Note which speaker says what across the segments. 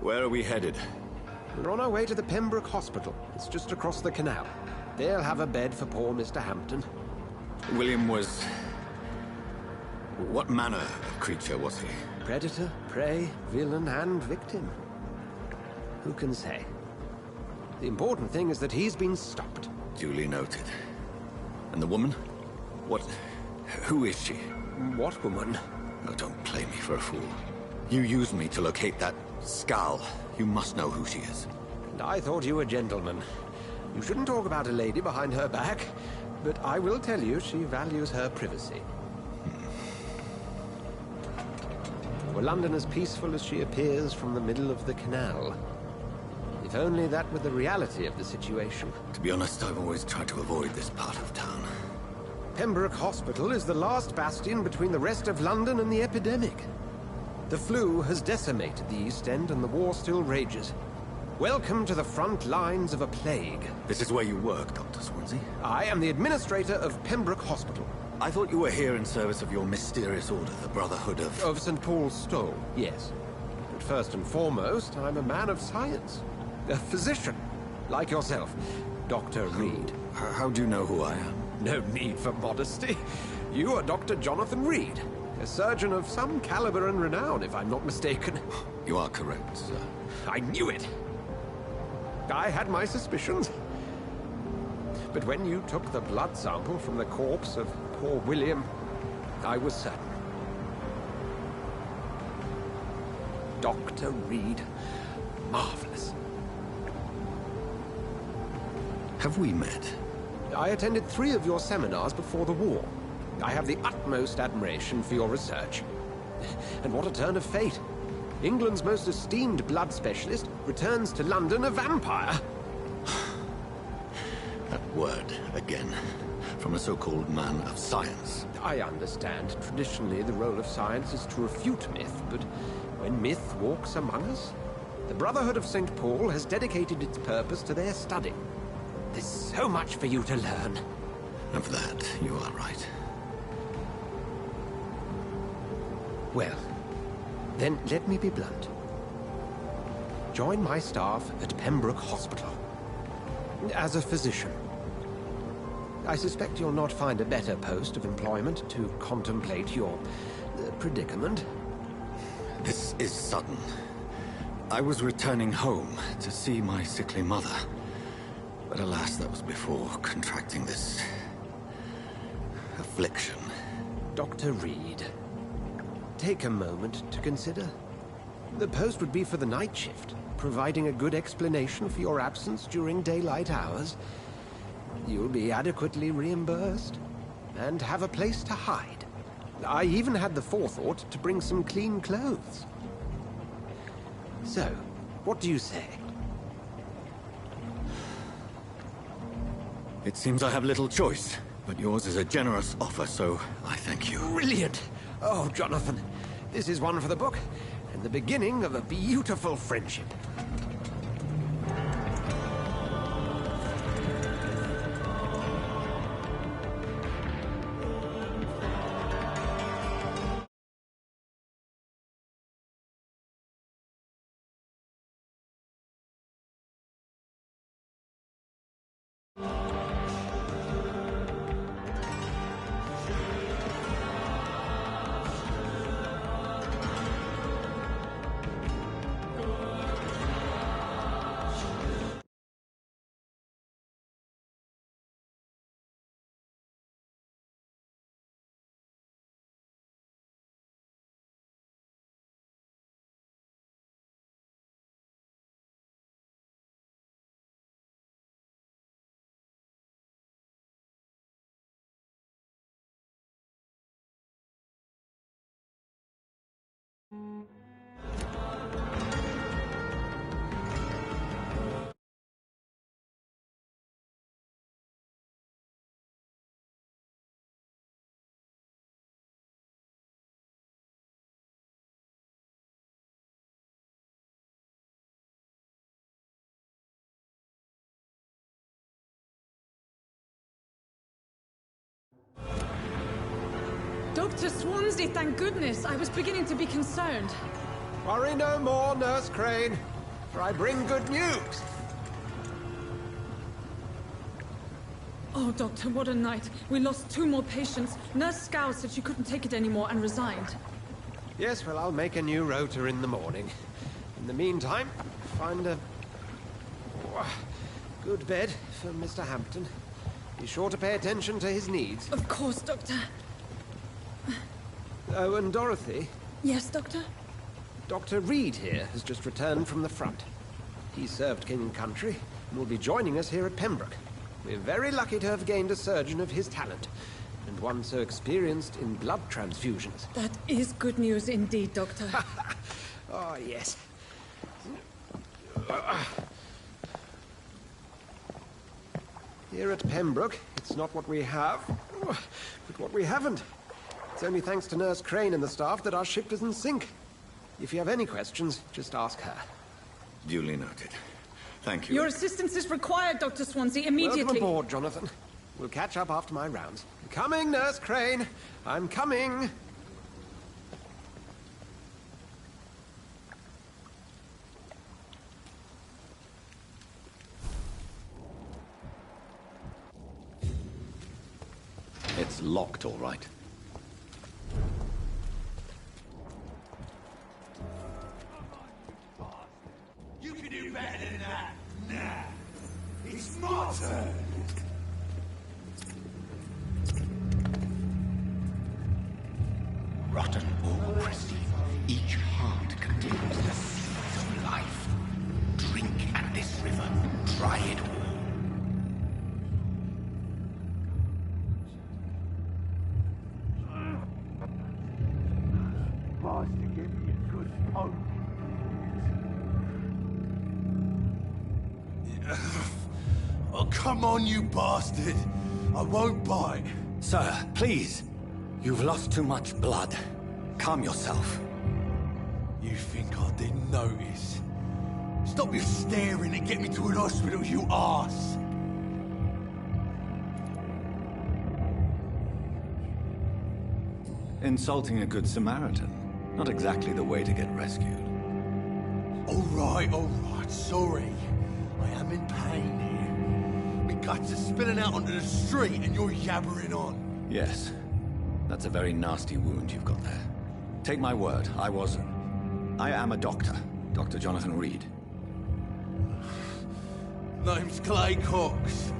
Speaker 1: Where are we headed?
Speaker 2: We're on our way to the Pembroke Hospital. It's just across the canal. They'll have a bed for poor Mr. Hampton.
Speaker 1: William was... What manner of creature was he?
Speaker 2: Predator, prey, villain, and victim. Who can say? The important thing is that he's been stopped.
Speaker 1: Duly noted. And the woman? What... who is she?
Speaker 2: What woman?
Speaker 1: Oh, don't play me for a fool. You used me to locate that skull. You must know who she is.
Speaker 2: And I thought you a gentleman. You shouldn't talk about a lady behind her back, but I will tell you she values her privacy. Were London as peaceful as she appears from the middle of the canal? If only that were the reality of the situation.
Speaker 1: To be honest, I've always tried to avoid this part of town.
Speaker 2: Pembroke Hospital is the last bastion between the rest of London and the epidemic. The flu has decimated the East End and the war still rages. Welcome to the front lines of a plague.
Speaker 1: This is where you work, Dr. Swansea?
Speaker 2: I am the administrator of Pembroke Hospital.
Speaker 1: I thought you were here in service of your mysterious order, the Brotherhood of...
Speaker 2: Of St. Paul's Stole, yes. But first and foremost, I'm a man of science. A physician, like yourself, Dr. Reed.
Speaker 1: How do you know who I am?
Speaker 2: No need for modesty. You are Dr. Jonathan Reed, a surgeon of some caliber and renown, if I'm not mistaken.
Speaker 1: You are correct, sir.
Speaker 2: I knew it! I had my suspicions. But when you took the blood sample from the corpse of poor William, I was certain. Dr. Reed. Marvelous.
Speaker 1: Have we met?
Speaker 2: I attended 3 of your seminars before the war. I have the utmost admiration for your research. And what a turn of fate. England's most esteemed blood specialist returns to London a vampire.
Speaker 1: That word, again. From a so-called man of science.
Speaker 2: I understand. Traditionally, the role of science is to refute myth, but when myth walks among us, the Brotherhood of St. Paul has dedicated its purpose to their study. There's so much for you to learn.
Speaker 1: Of that, you are right.
Speaker 2: Well, then let me be blunt. Join my staff at Pembroke Hospital. As a physician. I suspect you'll not find a better post of employment to contemplate your predicament.
Speaker 1: This is sudden. I was returning home to see my sickly mother. But alas, that was before contracting this... affliction.
Speaker 2: Dr. Reed, take a moment to consider. The post would be for the night shift, providing a good explanation for your absence during daylight hours. You'll be adequately reimbursed, and have a place to hide. I even had the forethought to bring some clean clothes. So, what do you say?
Speaker 1: It seems I have little choice, but yours is a generous offer, so I thank you.
Speaker 2: Brilliant! Oh, Jonathan, this is one for the book, and the beginning of a beautiful friendship.
Speaker 3: Dr. Swansea, thank goodness. I was beginning to be concerned.
Speaker 2: Worry no more, Nurse Crane. for I bring good news.
Speaker 3: Oh, Doctor, what a night. We lost 2 more patients. Nurse Scow said she couldn't take it anymore and resigned.
Speaker 2: Yes, well, I'll make a new rota in the morning. In the meantime, find a good bed for Mr. Hampton. Be sure to pay attention to his needs.
Speaker 3: Of course, Doctor.
Speaker 2: Oh, and Dorothy,
Speaker 3: Yes, Doctor?
Speaker 2: Dr. Reed here has just returned from the front. He served King and Country and will be joining us here at Pembroke. We're very lucky to have gained a surgeon of his talent, and one so experienced in blood transfusions.
Speaker 3: That is good news indeed, Doctor.
Speaker 2: Oh, yes. Here at Pembroke, it's not what we have, but what we haven't. It's only thanks to Nurse Crane and the staff that our ship doesn't sink. If you have any questions, just ask her.
Speaker 1: Duly noted. Thank you.
Speaker 3: Your assistance is required, Dr. Swansea, immediately.
Speaker 2: Welcome aboard, Jonathan. We'll catch up after my rounds. Coming, Nurse Crane. I'm coming.
Speaker 1: It's locked, all right.
Speaker 4: You can do better than that. Nah. It's my turn.
Speaker 5: Rotten or pristine, each heart contains the seeds of life. Drink at this river, try it all.
Speaker 4: Bastard, give me a good poke. Oh, come on, you bastard. I won't bite.
Speaker 1: Sir, please. You've lost too much blood. Calm yourself.
Speaker 4: You think I didn't notice? Stop your staring and get me to an hospital, you arse.
Speaker 1: Insulting a good Samaritan. Not exactly the way to get rescued.
Speaker 4: All right, sorry. I am in pain here. My guts are spilling out onto the street and you're yabbering on.
Speaker 1: Yes. That's a very nasty wound you've got there. Take my word, I am a doctor. Dr. Jonathan Reed.
Speaker 4: Name's Clay Cox.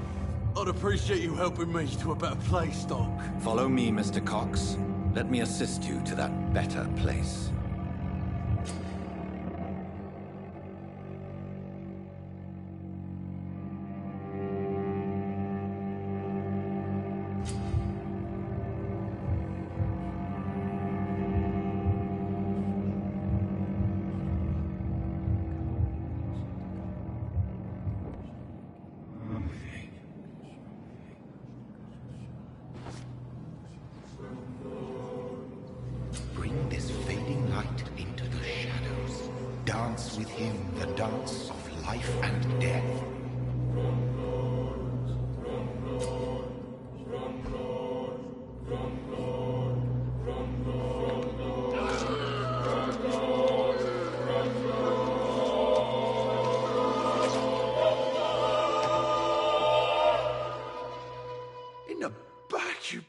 Speaker 4: I'd appreciate you helping me to a better place, Doc.
Speaker 1: Follow me, Mr. Cox. Let me assist you to that better place.
Speaker 5: Bring this fading light into the shadows. Dance with him the dance of life and death.
Speaker 4: In the back, you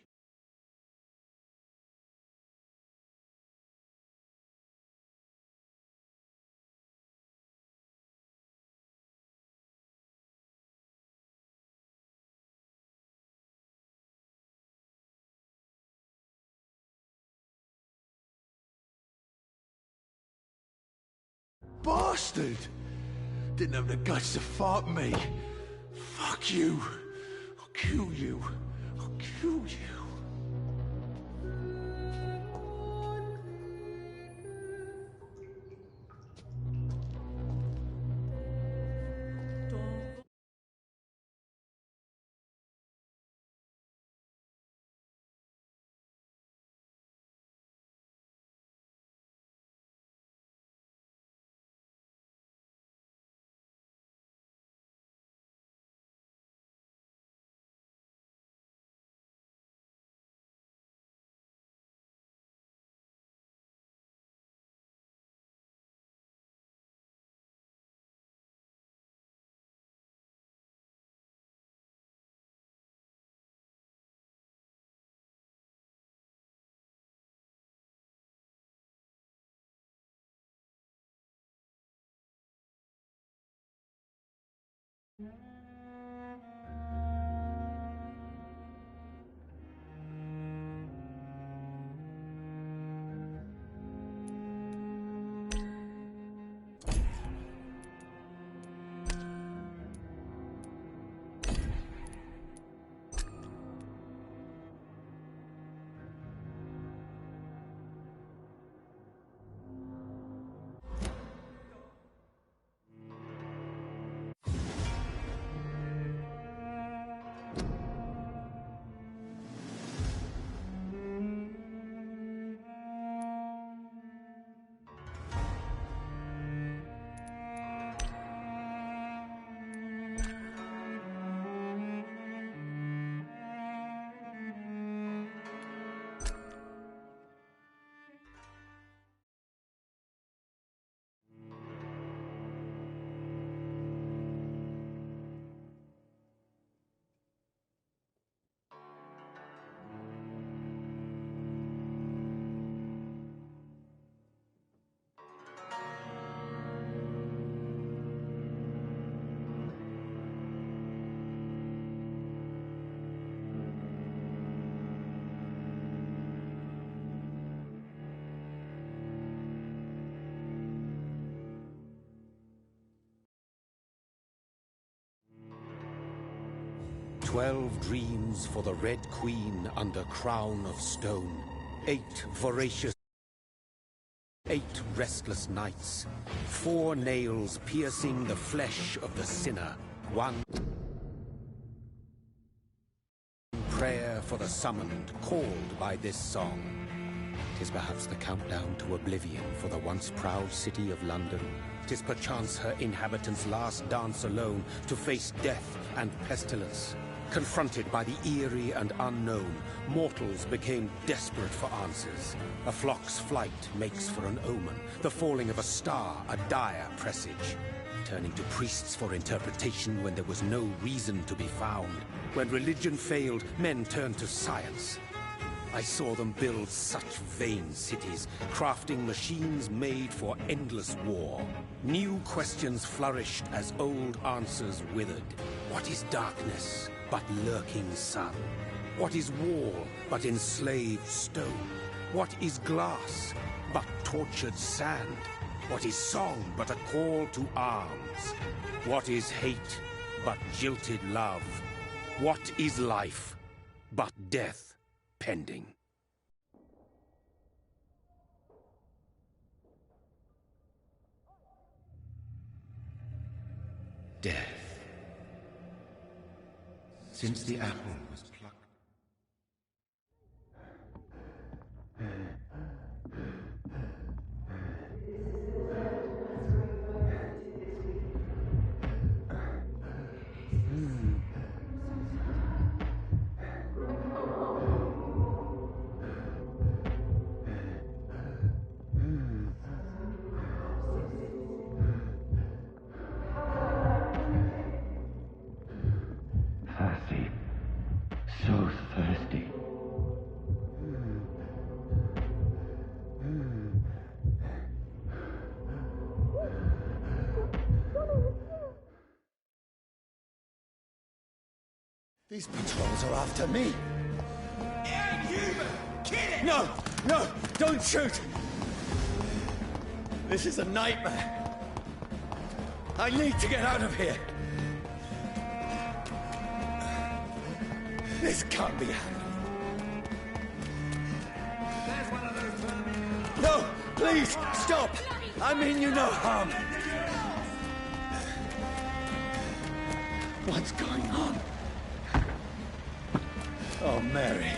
Speaker 4: bastard! Didn't have the guts to fight me. Fuck you. I'll kill you. I'll kill you.
Speaker 2: "12 dreams for the Red Queen under crown of stone. 8 voracious, 8 restless nights. 4 nails piercing the flesh of the sinner. 1 prayer for the summoned, called by this song. 'Tis perhaps the countdown to oblivion for the once proud city of London. 'Tis perchance her inhabitants' last dance alone to face death and pestilence. Confronted by the eerie and unknown, mortals became desperate for answers. A flock's flight makes for an omen, the falling of a star a dire presage. Turning to priests for interpretation when there was no reason to be found. When religion failed, men turned to science. I saw them build such vain cities, crafting machines made for endless war. New questions flourished as old answers withered. What is darkness but lurking sun? What is wall but enslaved stone? What is glass but tortured sand? What is song but a call to arms? What is hate but jilted love? What is life but death pending?
Speaker 5: Death. Since the apple was plucked. Thirsty. So thirsty.
Speaker 4: These patrols are after me.
Speaker 5: Inhuman! Kill it!
Speaker 4: No! No! Don't shoot! This is a nightmare. I need to get out of here. This can't be happening.
Speaker 5: There's one of those vermin.
Speaker 4: No! Please! Stop! I mean you no harm. What's going on? Oh, Mary.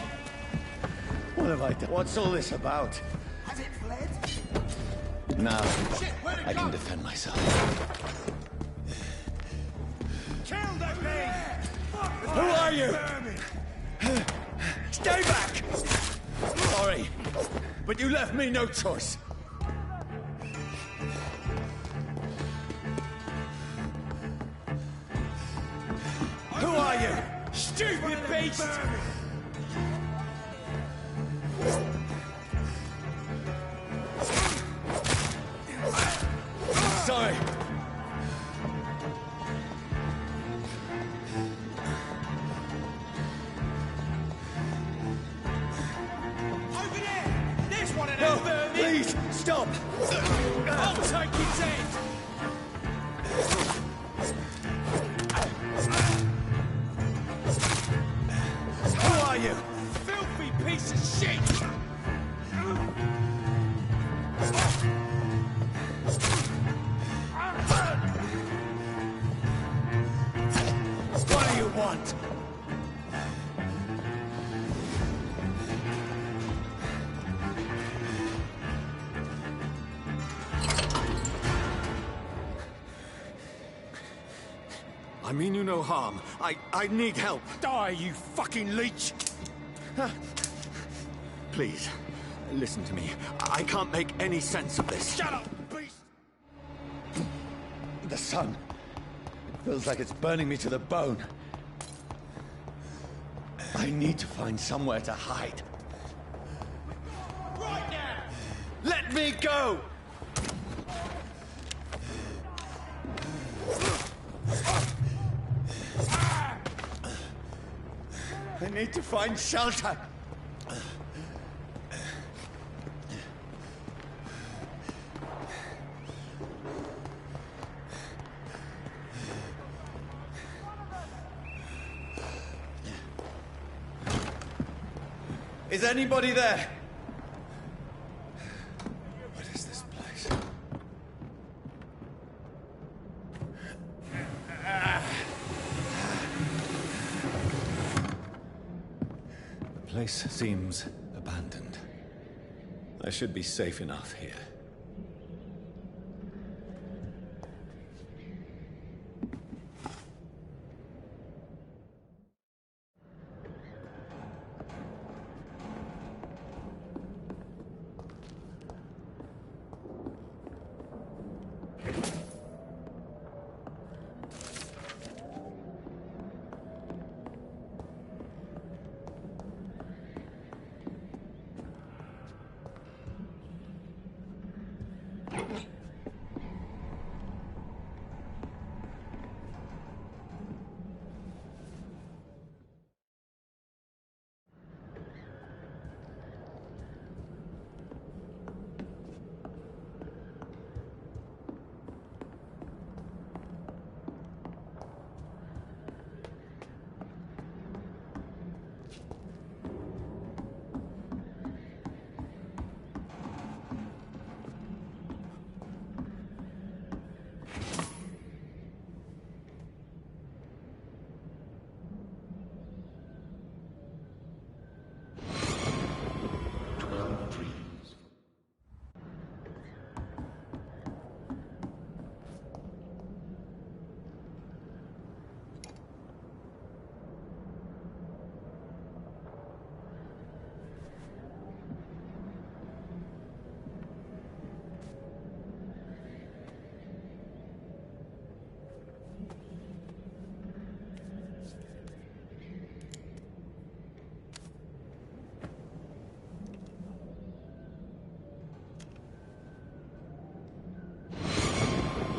Speaker 4: What have I done? What's all this about?
Speaker 5: Has it fled?
Speaker 4: Now,
Speaker 5: Shit, where'd it
Speaker 4: I can
Speaker 5: go?
Speaker 4: defend myself.
Speaker 5: Kill that thing!
Speaker 4: Who are you?
Speaker 5: Vermin!
Speaker 4: Stay back! Sorry, but you left me no choice. Who are you? Stupid beast! Sorry. No, please, stop!
Speaker 6: I'll take his head!
Speaker 4: Who are you?
Speaker 6: Filthy piece of shit!
Speaker 4: What do you want?
Speaker 1: I mean you no harm. I need help.
Speaker 6: Die, you fucking leech!
Speaker 1: Please, listen to me. I can't make any sense of this.
Speaker 6: Shut up, beast!
Speaker 4: The sun. It feels like it's burning me to the bone. I need to find somewhere to hide.
Speaker 6: Right now!
Speaker 4: Let me go! I need to find shelter. Is anybody there? What is this place?
Speaker 1: The place seems abandoned. I should be safe enough here.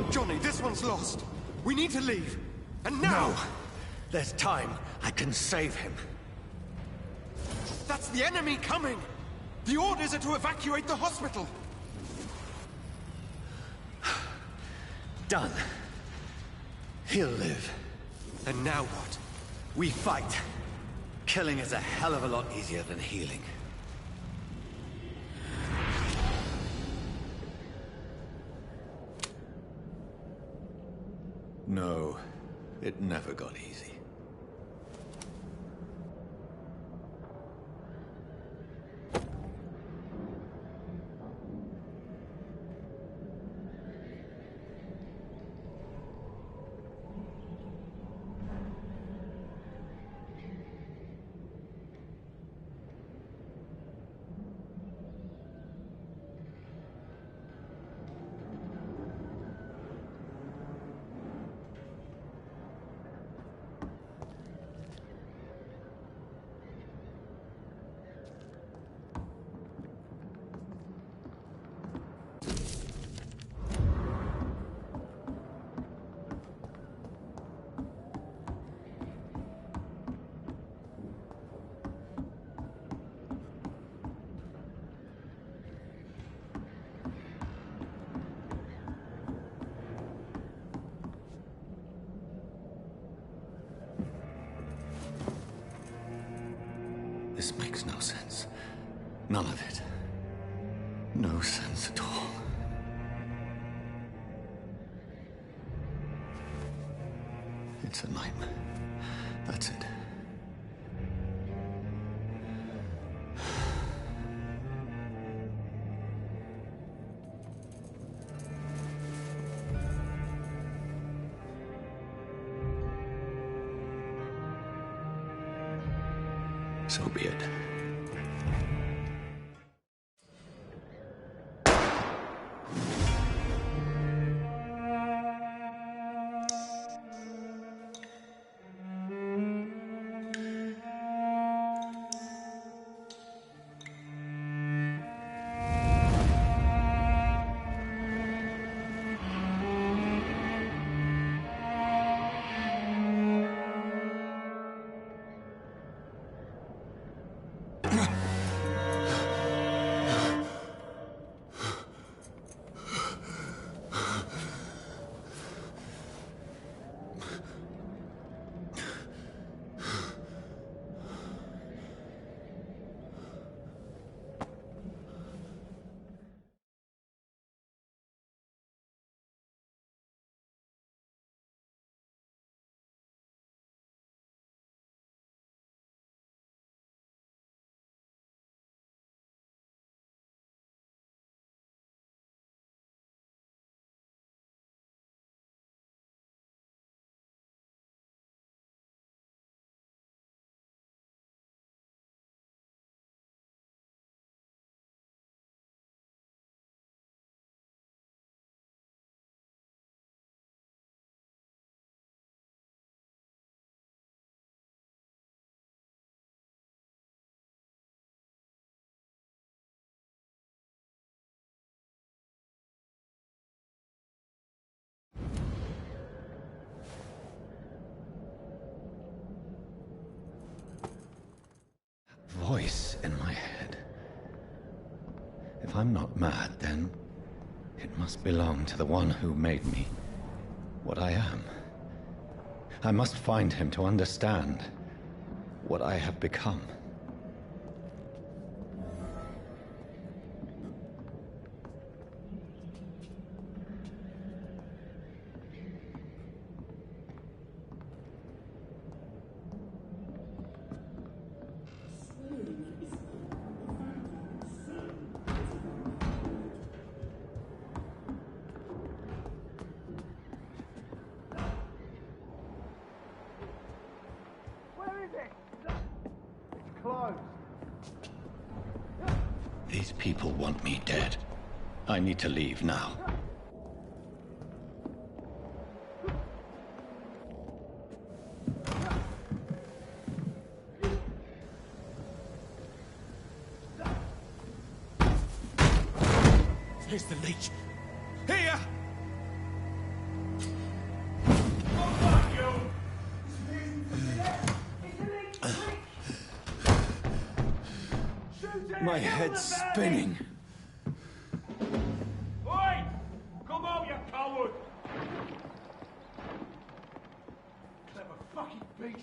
Speaker 2: Johnny, this one's lost. We need to leave. And now!
Speaker 1: No! There's time. I can save him.
Speaker 2: That's the enemy coming! The orders are to evacuate the hospital!
Speaker 1: Done. He'll live.
Speaker 2: And now what?
Speaker 1: We fight. Killing is a hell of a lot easier than healing. No, it never got easy. This makes no sense. None of it. No sense at all. It's a nightmare. That's it. So be it. Voice in my head. If I'm not mad, then it must belong to the one who made me what I am. I must find him to understand what I have become. These people want me dead. I need to leave now.
Speaker 6: Here's the leech. Here!
Speaker 1: My head's spinning.
Speaker 6: Oi! Come out, you coward!
Speaker 4: Clever fucking beasts.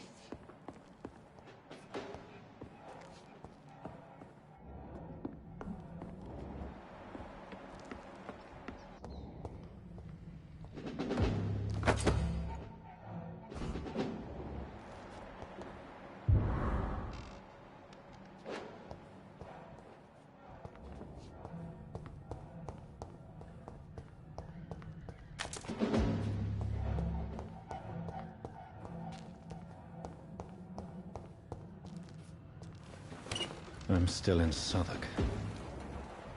Speaker 1: I'm still in Southwark.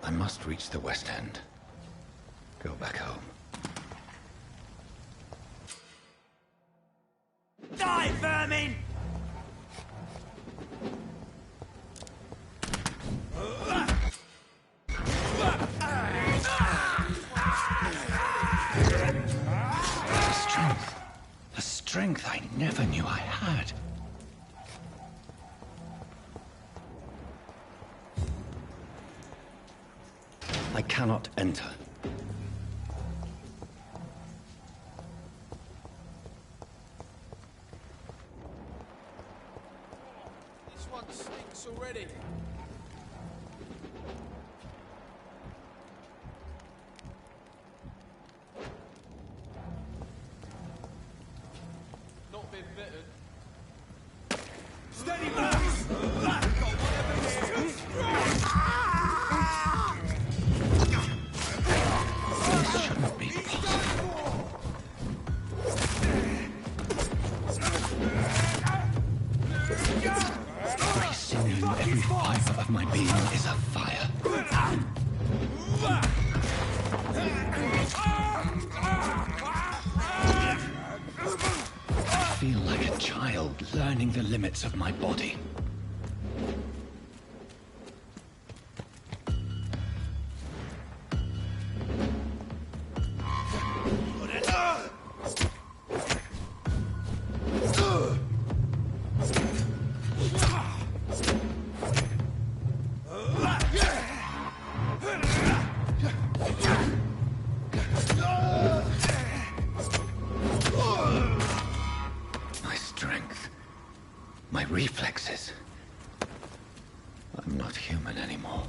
Speaker 1: I must reach the West End. Go back home.
Speaker 6: Die, vermin!
Speaker 1: The strength I never knew I had. I cannot enter.
Speaker 6: This one stinks already. it! Not been bitten. Steady, Max! Got whatever here!
Speaker 1: This shouldn't be possible. Every sinew, every fiber of my being is afire. I feel like a child learning the limits of my body. My strength, my reflexes. I'm not human anymore.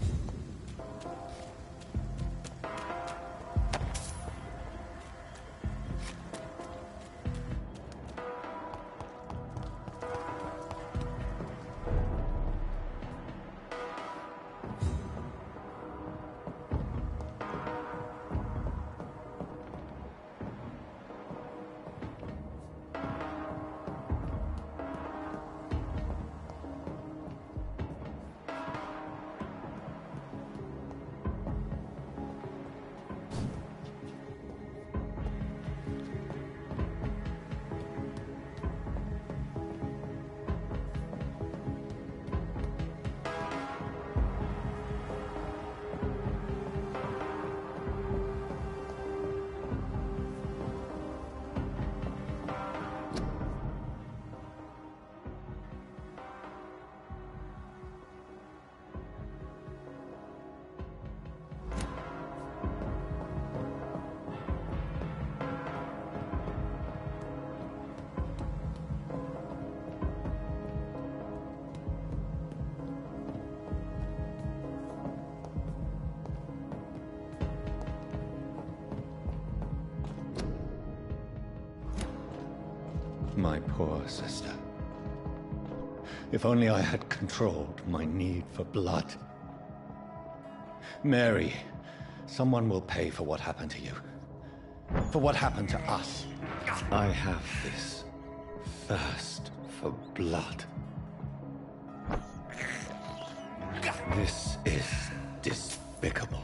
Speaker 1: My poor sister. If only I had controlled my need for blood. Mary, someone will pay for what happened to you. For what happened to us. I have this thirst for blood. This is despicable.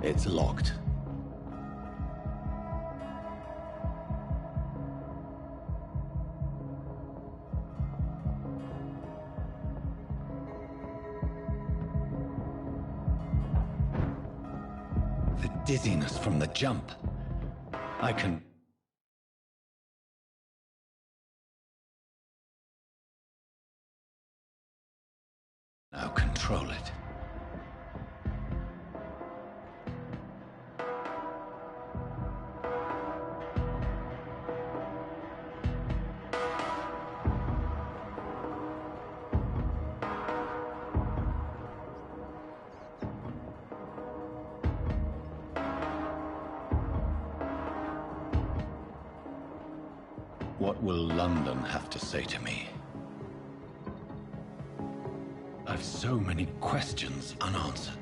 Speaker 1: It's locked. The dizziness from the jump. I can... now control it. What will London have to say to me? I've so many questions unanswered.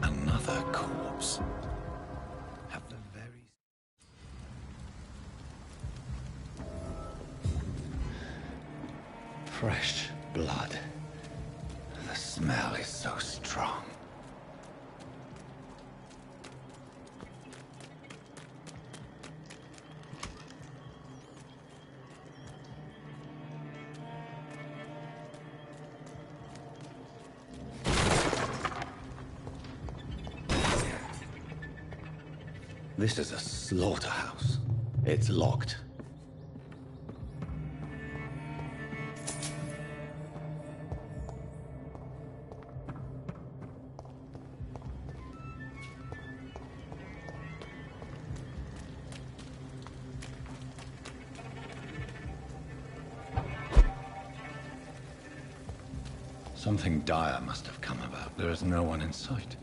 Speaker 1: Another corpse. Have the very... Fresh blood. The smell is so strong. This is a slaughterhouse. It's locked. Something dire must have come about. There is no one in sight.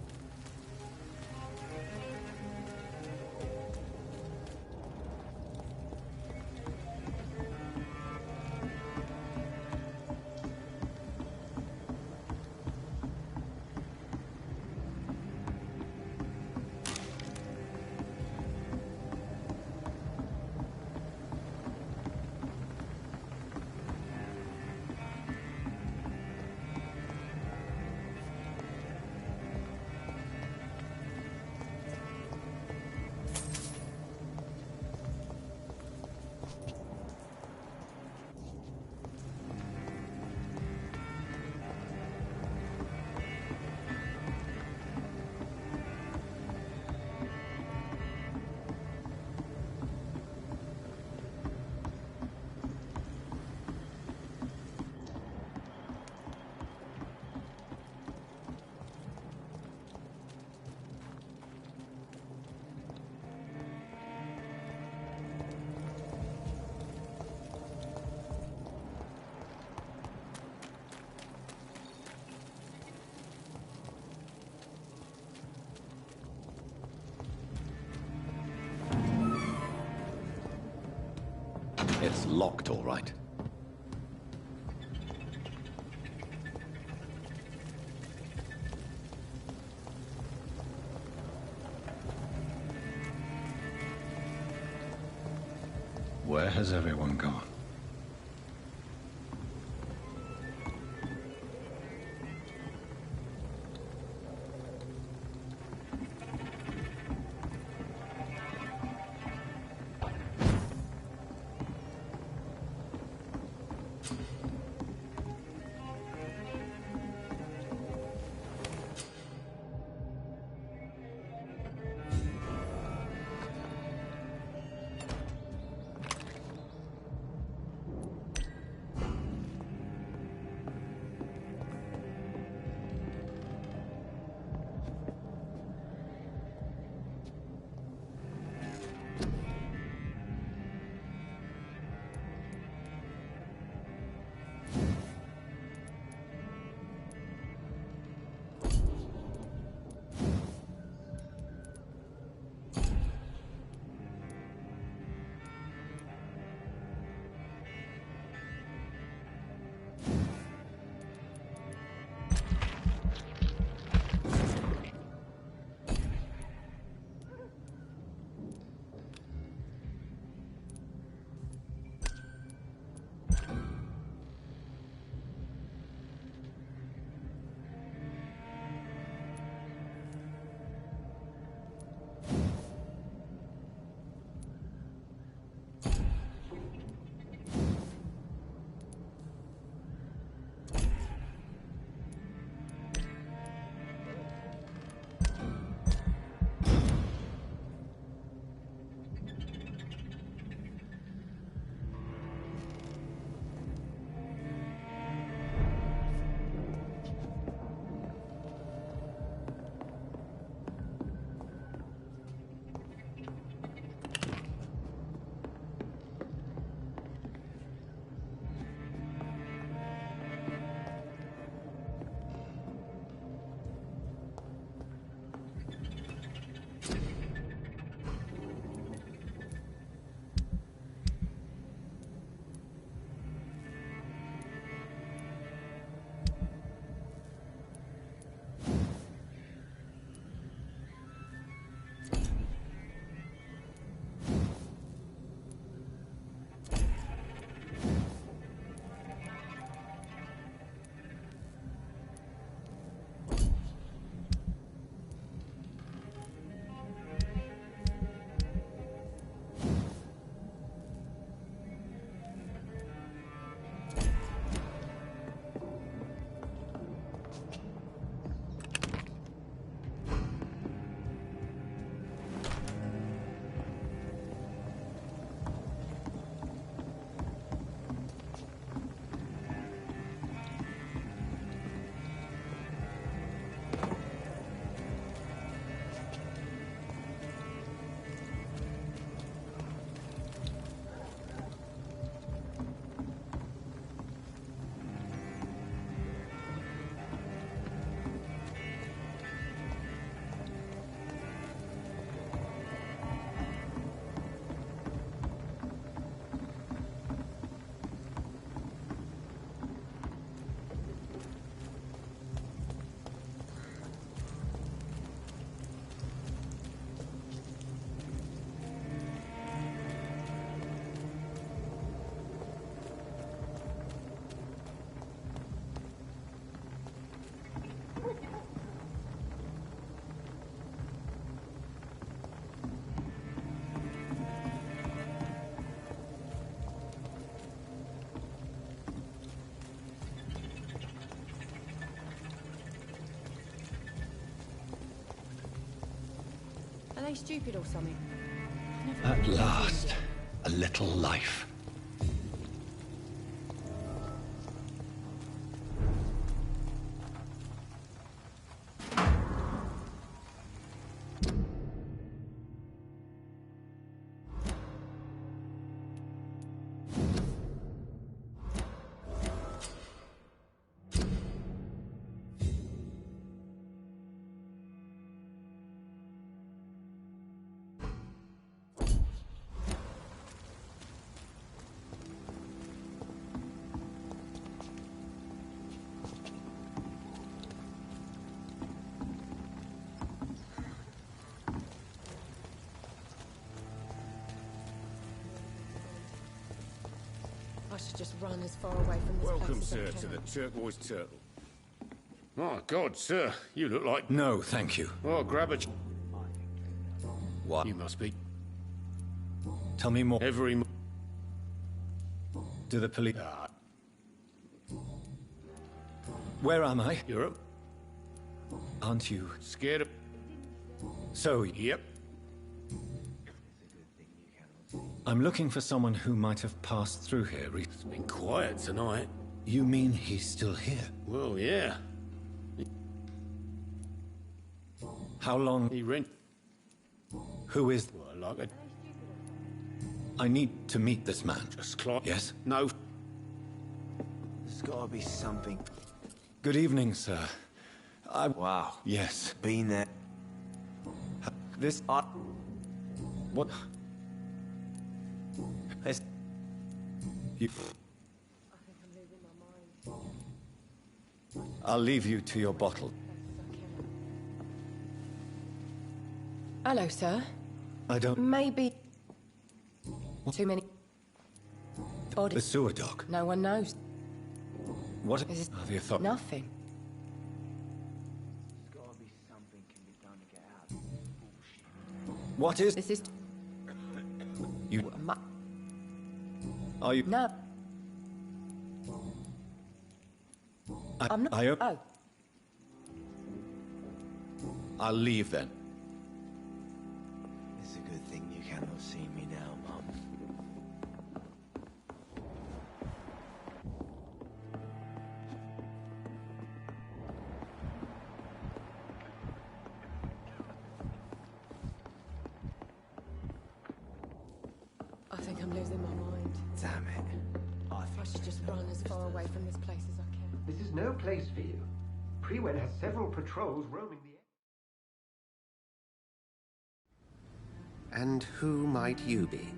Speaker 1: It's locked, all right. Where has everyone gone?
Speaker 7: they stupid or something?
Speaker 1: At last, a little life.
Speaker 7: I should just run as far away from this
Speaker 8: Welcome,
Speaker 7: place as I
Speaker 8: sir,
Speaker 7: can.
Speaker 8: to the Turquoise Turtle. My God, sir, you look like...
Speaker 1: No, thank you.
Speaker 8: Oh, grab a...
Speaker 1: What?
Speaker 8: You must be...
Speaker 1: Tell me more.
Speaker 8: Every...
Speaker 1: Do the police...
Speaker 8: Ah,
Speaker 1: Where am I?
Speaker 8: Europe?
Speaker 1: Aren't you?
Speaker 8: Scared of...
Speaker 1: So,
Speaker 8: Yep.
Speaker 1: I'm looking for someone who might have passed through here.
Speaker 8: It's been quiet tonight.
Speaker 1: You mean he's still here?
Speaker 8: Well, yeah.
Speaker 1: How long?
Speaker 8: He rent...
Speaker 1: Who is...
Speaker 8: Well, like a...
Speaker 1: I need to meet this man.
Speaker 8: Just climb...
Speaker 1: Yes?
Speaker 8: No.
Speaker 9: There's gotta be something.
Speaker 1: Good evening, sir.
Speaker 9: Wow.
Speaker 1: Yes.
Speaker 9: Been there.
Speaker 1: This... What?
Speaker 9: It's...
Speaker 1: You... I'll leave you to your bottle.
Speaker 7: Hello, sir.
Speaker 1: I don't...
Speaker 7: Maybe... Too many...
Speaker 1: The
Speaker 7: bodies.
Speaker 1: sewer dog.
Speaker 7: No one knows.
Speaker 1: What
Speaker 7: Is it-
Speaker 1: are the authorities?
Speaker 7: Nothing.
Speaker 9: There's gotta be something can be done to get out of this bullshit.
Speaker 1: What is...
Speaker 7: This is...
Speaker 1: You...
Speaker 7: Ma-
Speaker 1: Are you...
Speaker 7: no. I'm not...
Speaker 1: I...
Speaker 7: Oh.
Speaker 1: I'll leave then.
Speaker 9: It's a good thing you cannot see me now, Mum.
Speaker 7: I think I'm losing my mind.
Speaker 9: Damn it.
Speaker 7: I should just run as far away from this place as I can.
Speaker 10: This is no place for you. Prewen has several patrols roaming the air.
Speaker 2: And who might you be?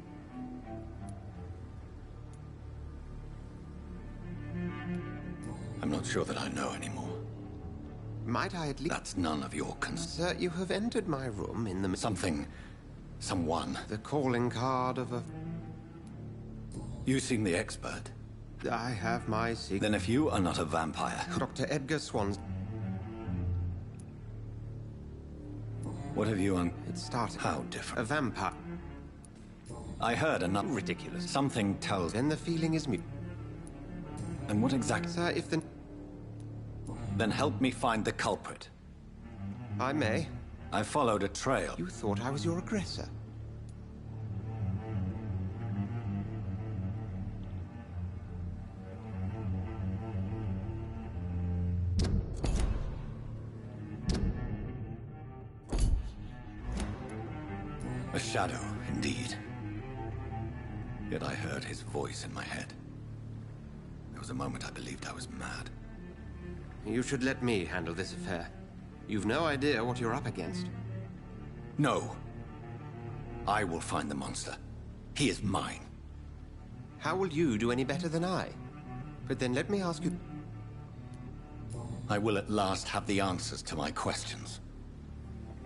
Speaker 1: I'm not sure that I know anymore.
Speaker 2: Might I at least...
Speaker 1: That's none of your concern.
Speaker 2: Sir, you have entered my room in the...
Speaker 1: Something... Someone.
Speaker 2: The calling card of a...
Speaker 1: You seem the expert.
Speaker 2: I have my secret.
Speaker 1: Then if you are not a vampire...
Speaker 2: Dr. Edgar Swan's...
Speaker 1: What have you on...
Speaker 2: It started...
Speaker 1: How
Speaker 2: A
Speaker 1: different?
Speaker 2: vampire.
Speaker 1: I heard enough... Ridiculous. Something tells...
Speaker 2: Then the feeling is mute.
Speaker 1: And what exactly...
Speaker 2: Sir, if the...
Speaker 1: Then help me find the culprit.
Speaker 2: I may.
Speaker 1: I followed a trail.
Speaker 2: You thought I was your aggressor.
Speaker 1: A shadow, indeed. Yet I heard his voice in my head. There was a moment I believed I was mad.
Speaker 2: You should let me handle this affair. You've no idea what you're up against.
Speaker 1: No. I will find the monster. He is mine.
Speaker 2: How will you do any better than I? But then let me ask you...
Speaker 1: I will at last have the answers to my questions.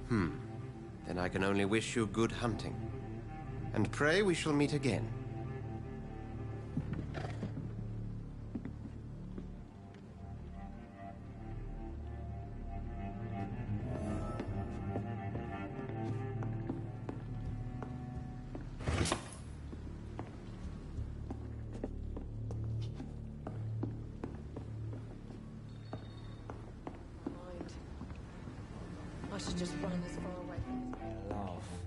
Speaker 2: Then I can only wish you good hunting. And pray we shall meet again.
Speaker 7: I should just run as far away from this place.
Speaker 9: Laugh.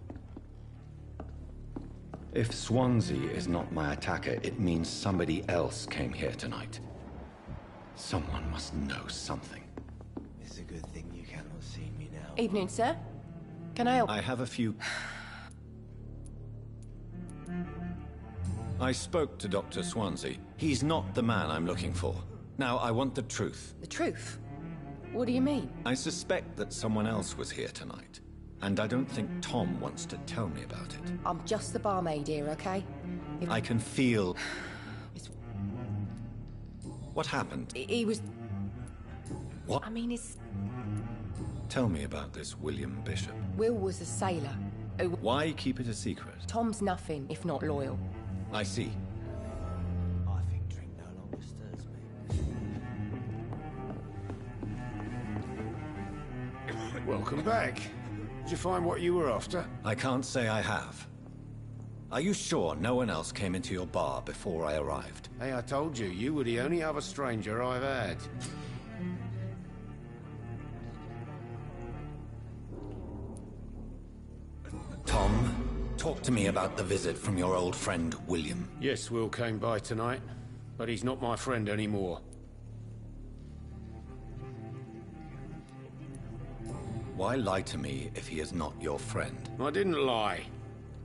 Speaker 1: If Swansea is not my attacker, it means somebody else came here tonight. Someone must know something.
Speaker 9: It's a good thing you cannot see me now.
Speaker 7: Evening, sir. Can I help?
Speaker 1: I have a few... I spoke to Dr. Swansea. He's not the man I'm looking for. Now, I want the truth.
Speaker 7: The truth? What do you mean?
Speaker 1: I suspect that someone else was here tonight. And I don't think Tom wants to tell me about it.
Speaker 7: I'm just the barmaid here, okay? If
Speaker 1: I can feel...
Speaker 7: It's...
Speaker 1: What happened?
Speaker 7: He was...
Speaker 1: What?
Speaker 7: I mean, it's...
Speaker 1: Tell me about this William Bishop.
Speaker 7: Will was a sailor who...
Speaker 1: Why keep it a secret?
Speaker 7: Tom's nothing if not loyal.
Speaker 1: I see.
Speaker 9: I think drink no longer stirs me.
Speaker 8: Welcome back. Did you find what you were after?
Speaker 1: I can't say I have. Are you sure no one else came into your bar before I arrived?
Speaker 8: Hey, I told you, you were the only other stranger I've had.
Speaker 1: Tom, talk to me about the visit from your old friend, William.
Speaker 8: Yes, Will came by tonight, but he's not my friend anymore.
Speaker 1: Why lie to me if he is not your friend?
Speaker 8: I didn't lie.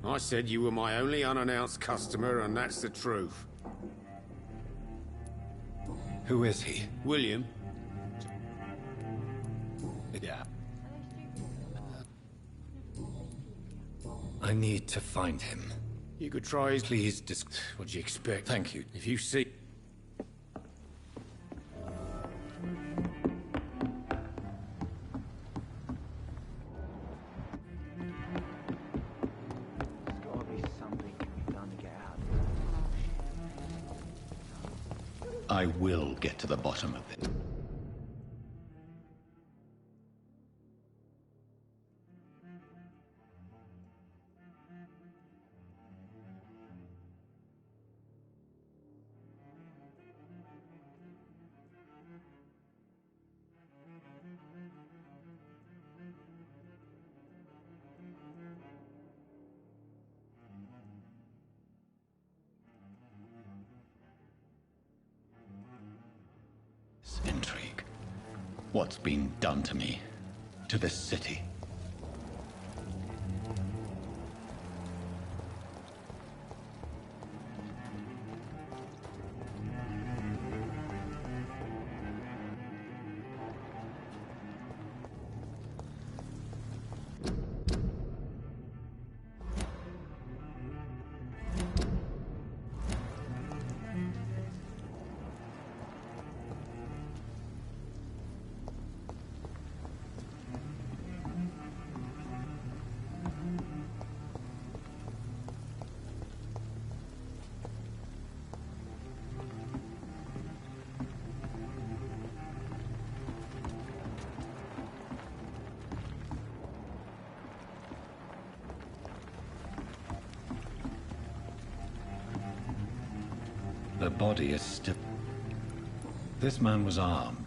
Speaker 8: I said you were my only unannounced customer, and that's the truth.
Speaker 1: Who is he?
Speaker 8: William. Yeah.
Speaker 1: I need to find him.
Speaker 8: You could try his...
Speaker 1: Please
Speaker 8: What do you expect?
Speaker 1: Thank you.
Speaker 8: If you see...
Speaker 9: There's gotta be something can be done to get out of this.
Speaker 1: I will get to the bottom of it. Intrigue. What's been done to me? To this city? The body is still... This man was armed.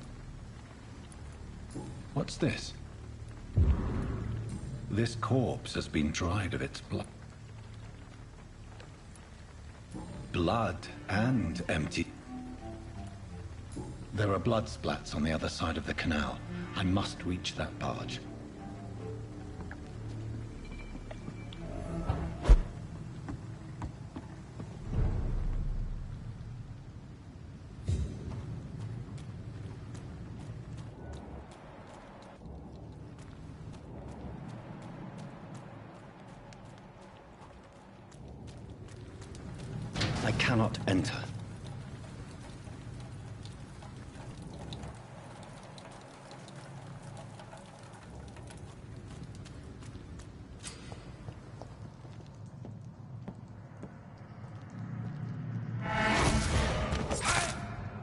Speaker 1: What's this? This corpse has been dried of its blood. Blood and empty. There are blood splats on the other side of the canal. I must reach that barge. I cannot enter.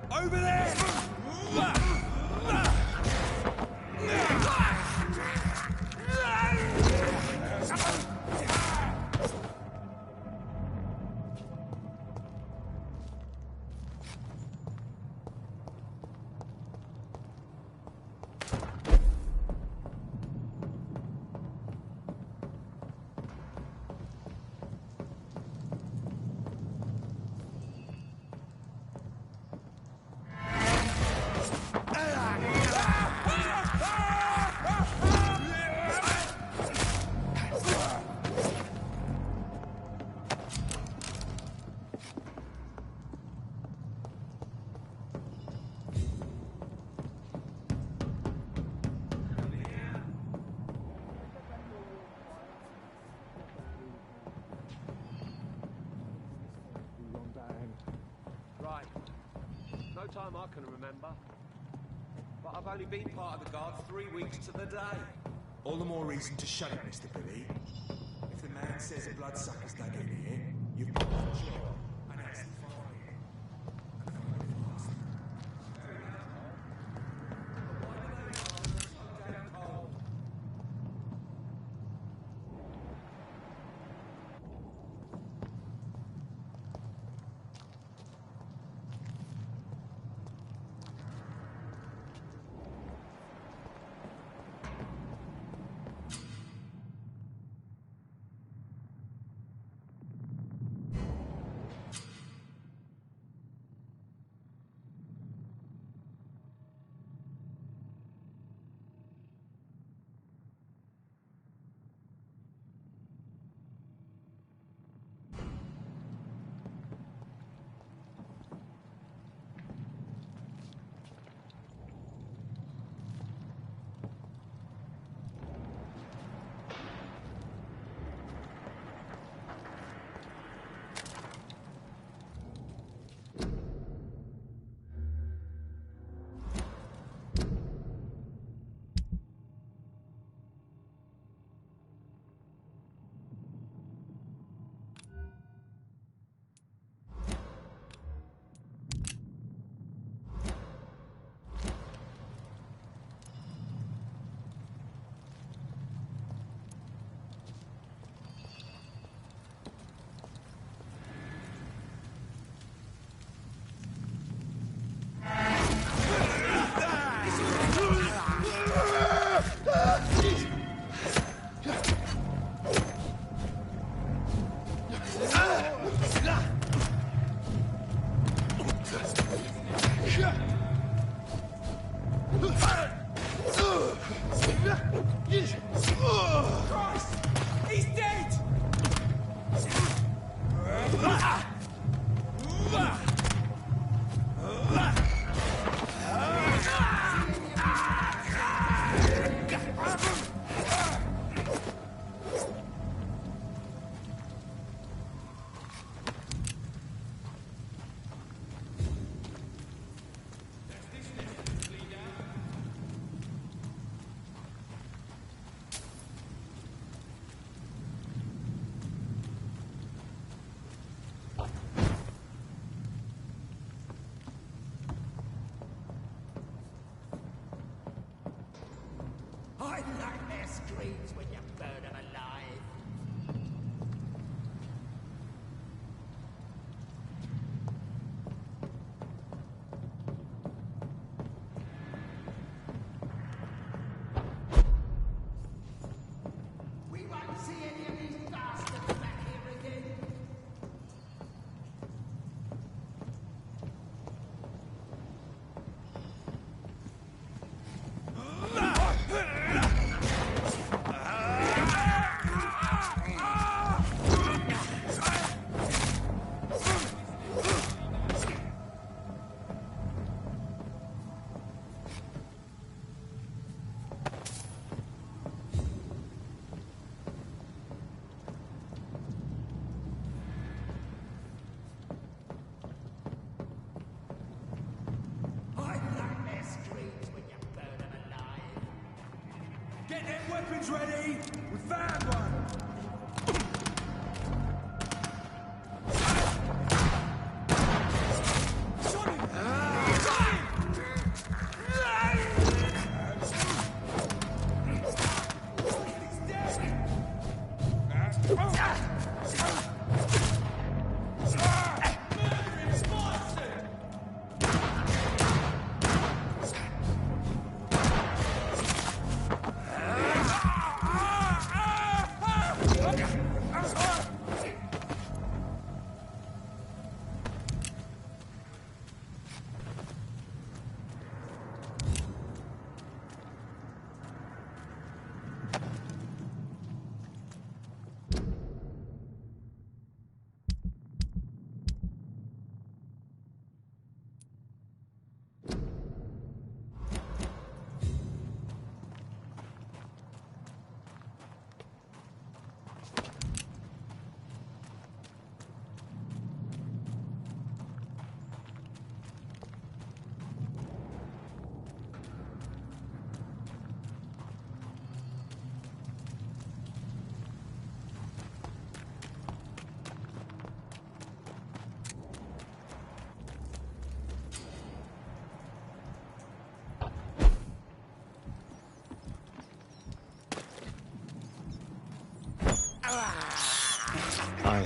Speaker 6: Over there!
Speaker 2: no time I can remember.
Speaker 6: But I've only been part of the guard 3 weeks to the day.
Speaker 11: All the more reason to shut it, Mr. Billy. If the man says a bloodsucker's dug in here, you've got the job, and that's the fire. And find it fast.
Speaker 6: Weapons ready! We found one!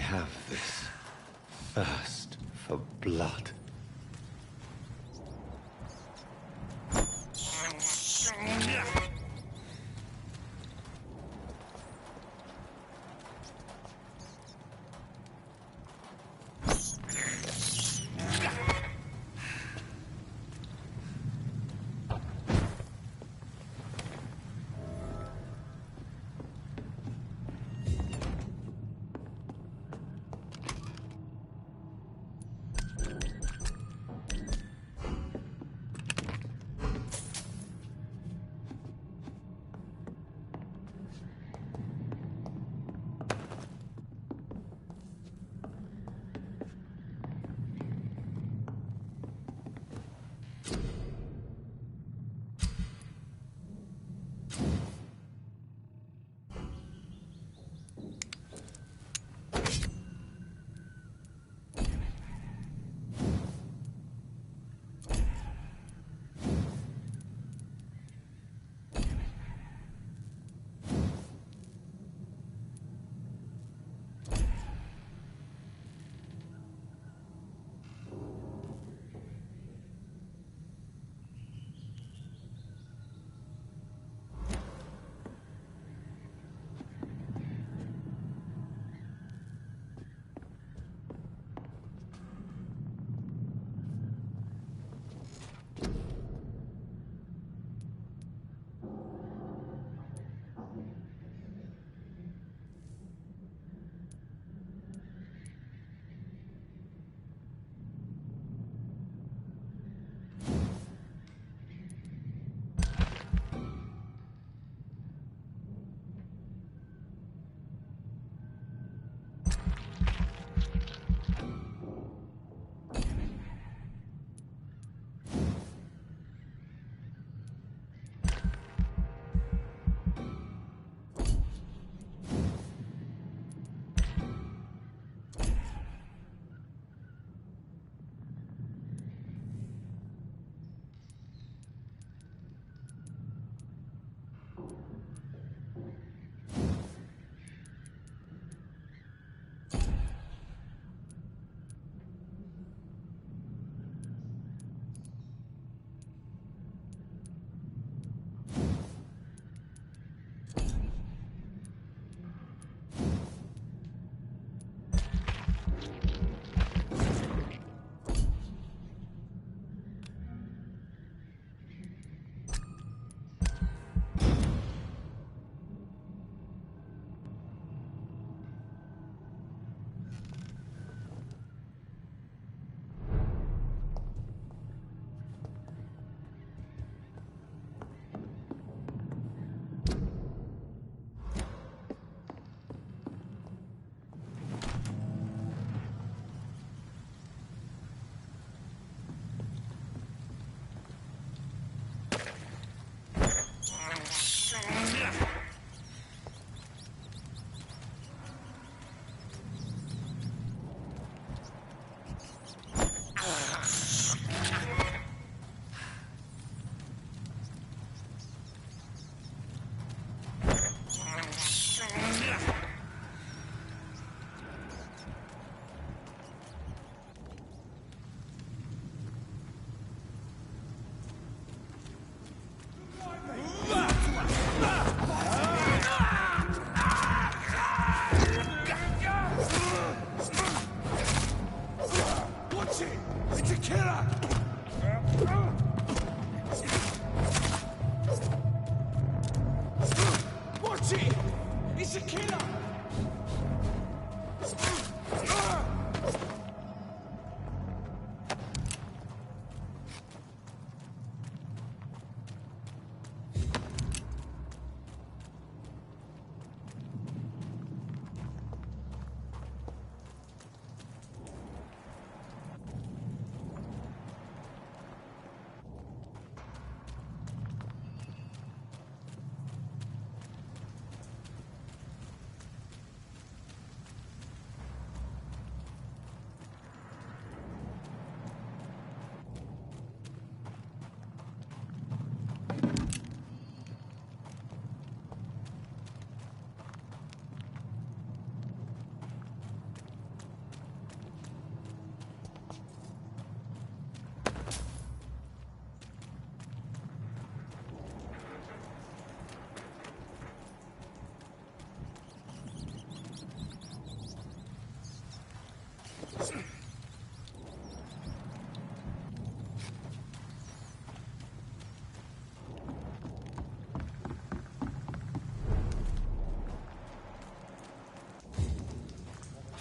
Speaker 1: have this thirst for blood.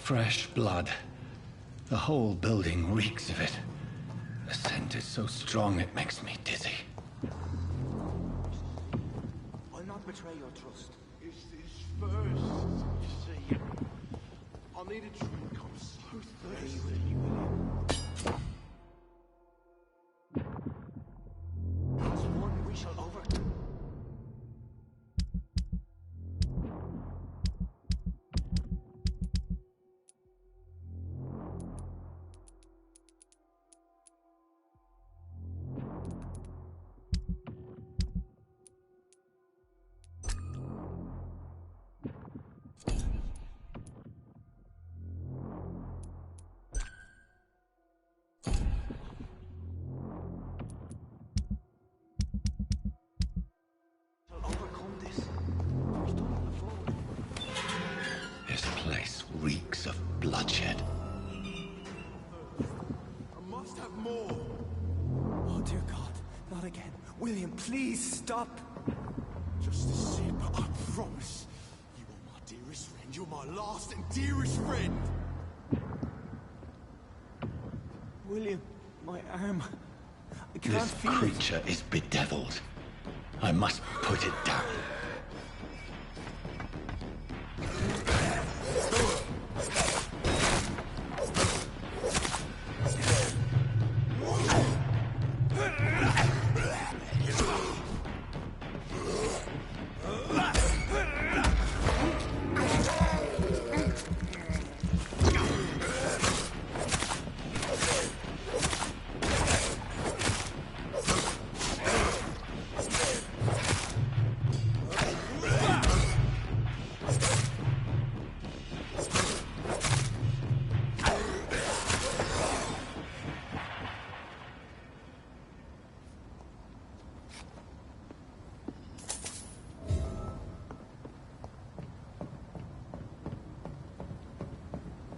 Speaker 1: Fresh blood. The whole building reeks of it. The scent is so strong it makes me dizzy.
Speaker 9: I'll not betray your trust.
Speaker 4: It's this first, you see. I need a drink, I'm so thirsty.
Speaker 9: As one, we shall over...
Speaker 1: This place reeks of bloodshed.
Speaker 4: I must have more.
Speaker 11: Oh, dear God. Not again. William, please stop.
Speaker 4: Just a sip, I promise. You are my dearest friend. You're my last and dearest friend.
Speaker 11: William, my arm. I can't
Speaker 1: This
Speaker 11: feel
Speaker 1: creature is bedeviled. I must put it down.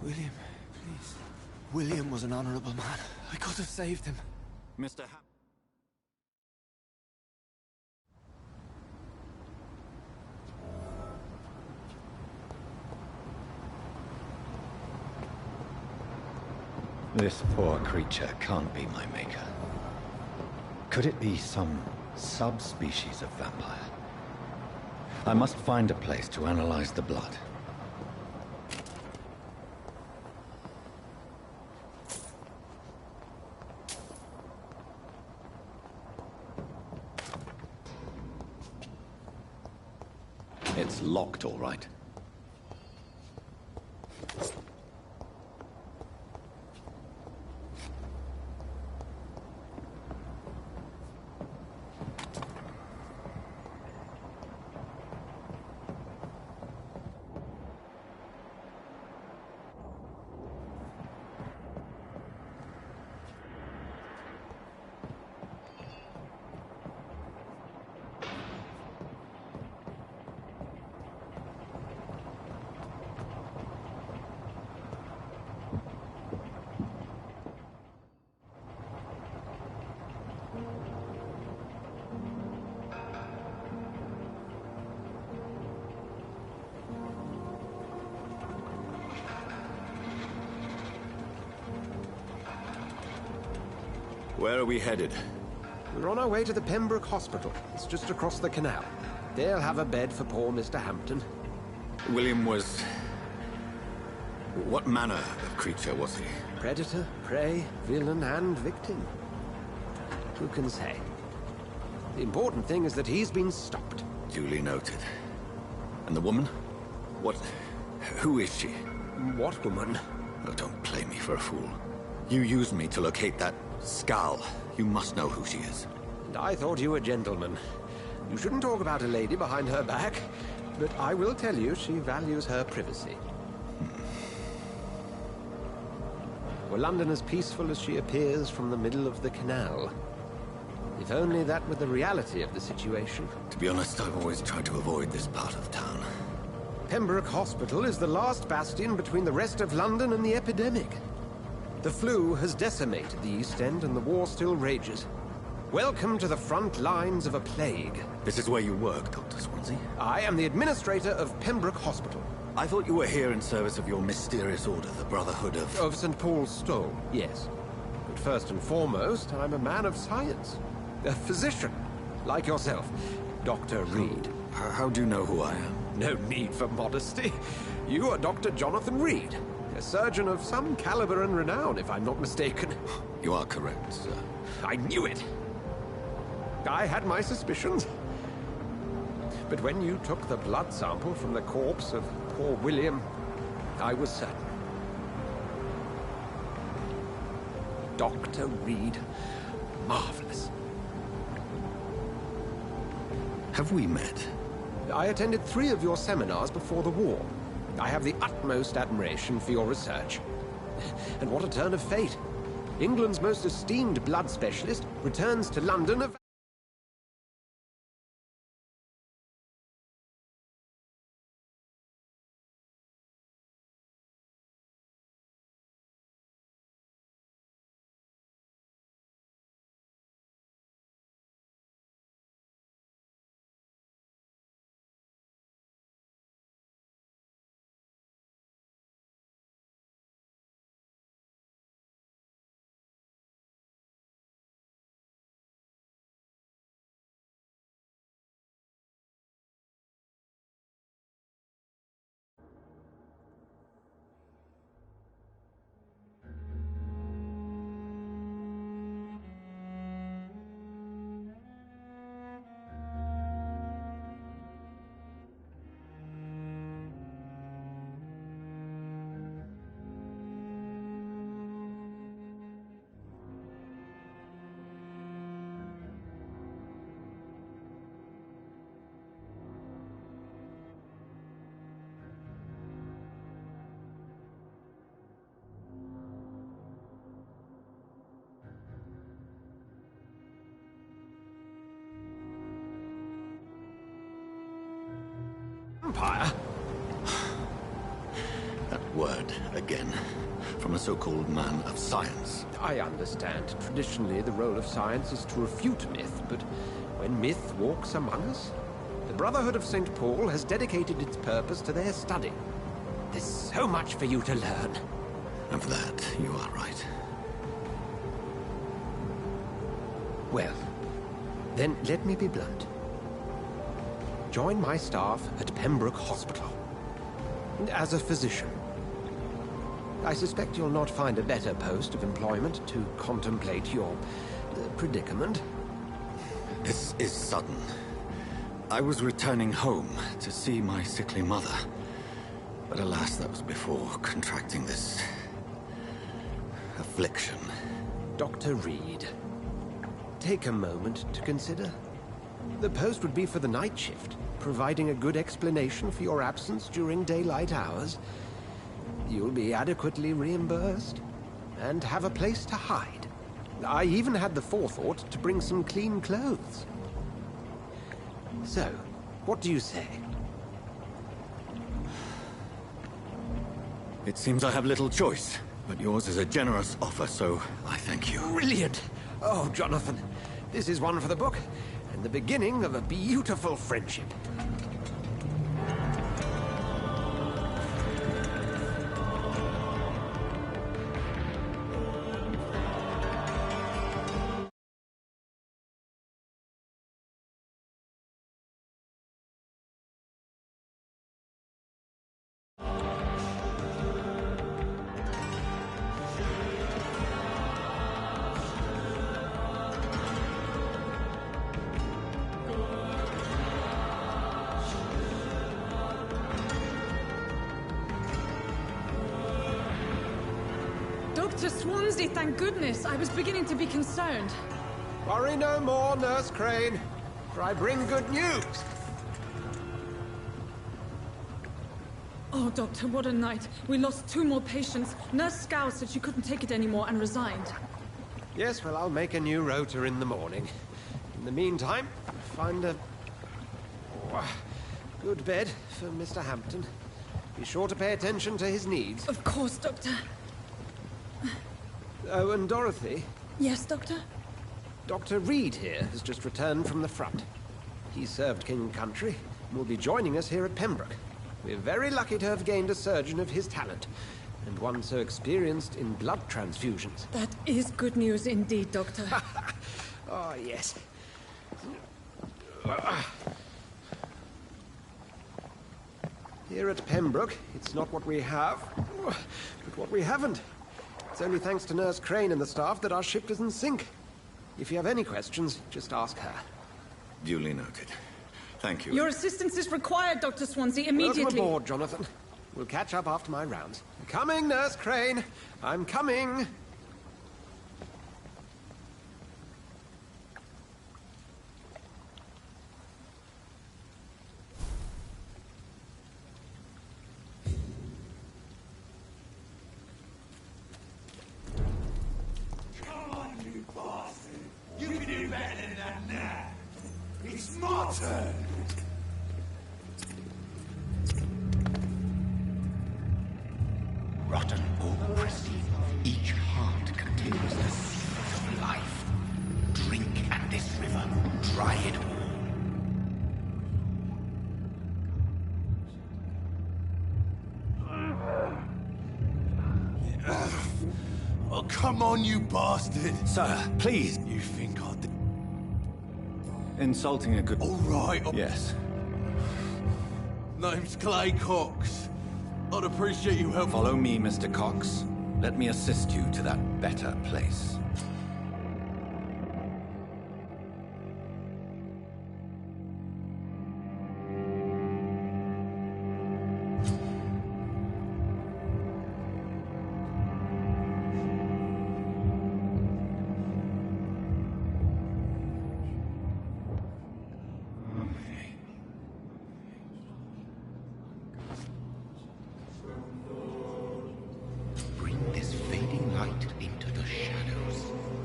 Speaker 11: William, please. William was an honorable man. I could have saved him.
Speaker 12: Mr.
Speaker 1: This poor creature can't be my maker. Could it be some subspecies of vampire? I must find a place to analyze the blood. It's locked, all right.
Speaker 12: Where are we headed?
Speaker 2: We're on our way to the Pembroke Hospital. It's just across the canal. They'll have a bed for poor Mr. Hampton.
Speaker 12: William was... What manner of creature was he?
Speaker 2: Predator, prey, villain, and victim. Who can say? The important thing is that he's been stopped.
Speaker 12: Duly noted. And the woman? What... Who is she?
Speaker 2: What woman?
Speaker 12: Oh, don't play me for a fool. You used me to locate that skull. You must know who she is.
Speaker 2: And I thought you a gentleman. You shouldn't talk about a lady behind her back, but I will tell you she values her privacy. Were London as peaceful as she appears from the middle of the canal? If only that were the reality of the situation.
Speaker 12: To be honest, I've always tried to avoid this part of town.
Speaker 2: Pembroke Hospital is the last bastion between the rest of London and the epidemic. The flu has decimated the East End and the war still rages. Welcome to the front lines of a plague.
Speaker 12: This is where you work, Dr. Swansea?
Speaker 2: I am the administrator of Pembroke Hospital.
Speaker 12: I thought you were here in service of your mysterious order, the Brotherhood of...
Speaker 2: Of St. Paul's Stole, yes. But first and foremost, I'm a man of science. A physician, like yourself. Dr. Reed.
Speaker 12: How do you know who I am?
Speaker 2: No need for modesty. You are Dr. Jonathan Reed, a surgeon of some caliber and renown, if I'm not mistaken.
Speaker 12: You are correct, sir.
Speaker 2: I knew it! I had my suspicions. But when you took the blood sample from the corpse of poor William, I was certain. Dr. Reed. Marvelous.
Speaker 12: Have we met?
Speaker 2: I attended 3 of your seminars before the war. I have the utmost admiration for your research. And what a turn of fate. England's most esteemed blood specialist returns to London a... Vampire?
Speaker 12: That word, again. From a so-called man of science.
Speaker 2: I understand. Traditionally, the role of science is to refute myth, but when myth walks among us, the Brotherhood of St. Paul has dedicated its purpose to their study. There's so much for you to learn.
Speaker 12: Of that, you are right.
Speaker 2: Well, then let me be blunt. Join my staff at Pembroke Hospital. As a physician. I suspect you'll not find a better post of employment to contemplate your predicament.
Speaker 12: This is sudden. I was returning home to see my sickly mother. But alas, that was before contracting this... affliction.
Speaker 2: Dr. Reed, take a moment to consider. The post would be for the night shift, providing a good explanation for your absence during daylight hours. You'll be adequately reimbursed, and have a place to hide. I even had the forethought to bring some clean clothes. So, what do you say?
Speaker 12: It seems I have little choice, but yours is a generous offer, so I thank you.
Speaker 2: Brilliant! Oh, Jonathan, this is one for the book, and the beginning of a beautiful friendship.
Speaker 3: Dr. Swansea, thank goodness. I was beginning to be concerned.
Speaker 2: Worry no more, Nurse Crane, for I bring good news.
Speaker 3: Oh, Doctor, what a night. We lost 2 more patients. Nurse Scow said she couldn't take it anymore and resigned.
Speaker 2: Yes, well, I'll make a new rota in the morning. In the meantime, find a... good bed for Mr. Hampton. Be sure to pay attention to his needs.
Speaker 3: Of course, Doctor.
Speaker 2: Oh, and Dorothy?
Speaker 3: Yes, Doctor?
Speaker 2: Dr. Reed here has just returned from the front. He served King and Country and will be joining us here at Pembroke. We're very lucky to have gained a surgeon of his talent, and one so experienced in blood transfusions.
Speaker 3: That is good news indeed, Doctor.
Speaker 2: Oh, yes. Here at Pembroke, it's not what we have, but what we haven't. It's only thanks to Nurse Crane and the staff that our ship doesn't sink. If you have any questions, just ask her.
Speaker 12: Duly noted. Thank you.
Speaker 3: Your assistance is required, Dr. Swansea, immediately.
Speaker 2: Welcome aboard, Jonathan. We'll catch up after my rounds. Coming, Nurse Crane. I'm coming.
Speaker 4: Come on, you bastard! You can do better than that now! It's my turn!
Speaker 5: Rotten or pristine, each heart contains the seed of life. Drink at this river, dry it all.
Speaker 4: Oh, come on, you bastard!
Speaker 12: Sir, please.
Speaker 4: You think I'd...
Speaker 12: Insulting a good...
Speaker 4: All right.
Speaker 12: Yes.
Speaker 4: Name's Clay Cox. I'd appreciate you helping...
Speaker 1: Follow me, Mr. Cox. Let me assist you to that better place.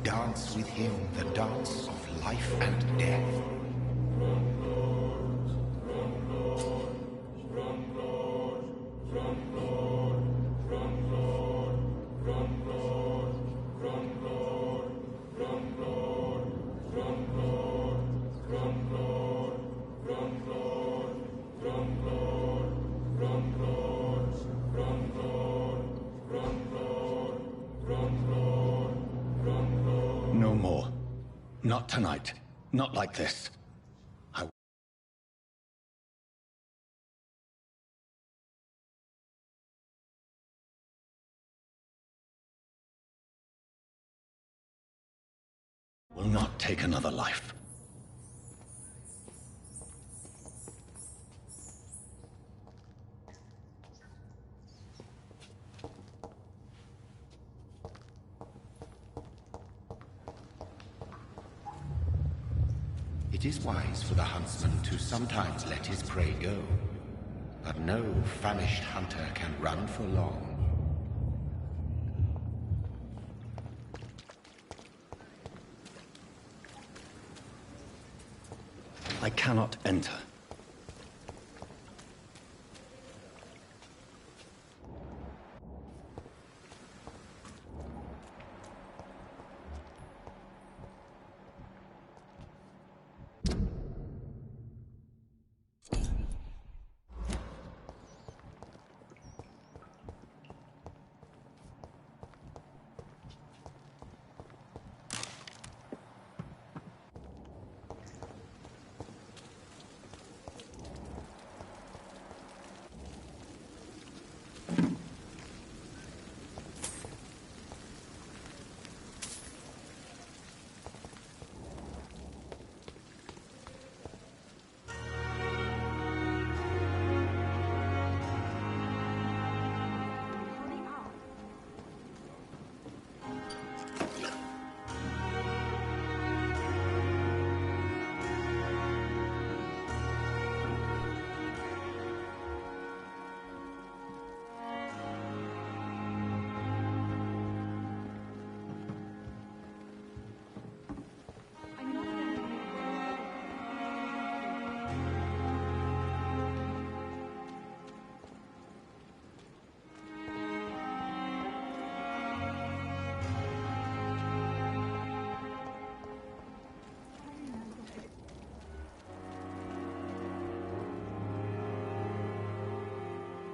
Speaker 5: Dance with him the dance of life and death.
Speaker 1: No more. Not tonight. Not like this. I will not take another life.
Speaker 5: It is wise for the huntsman to sometimes let his prey go, but no famished hunter can run for long.
Speaker 1: I cannot enter.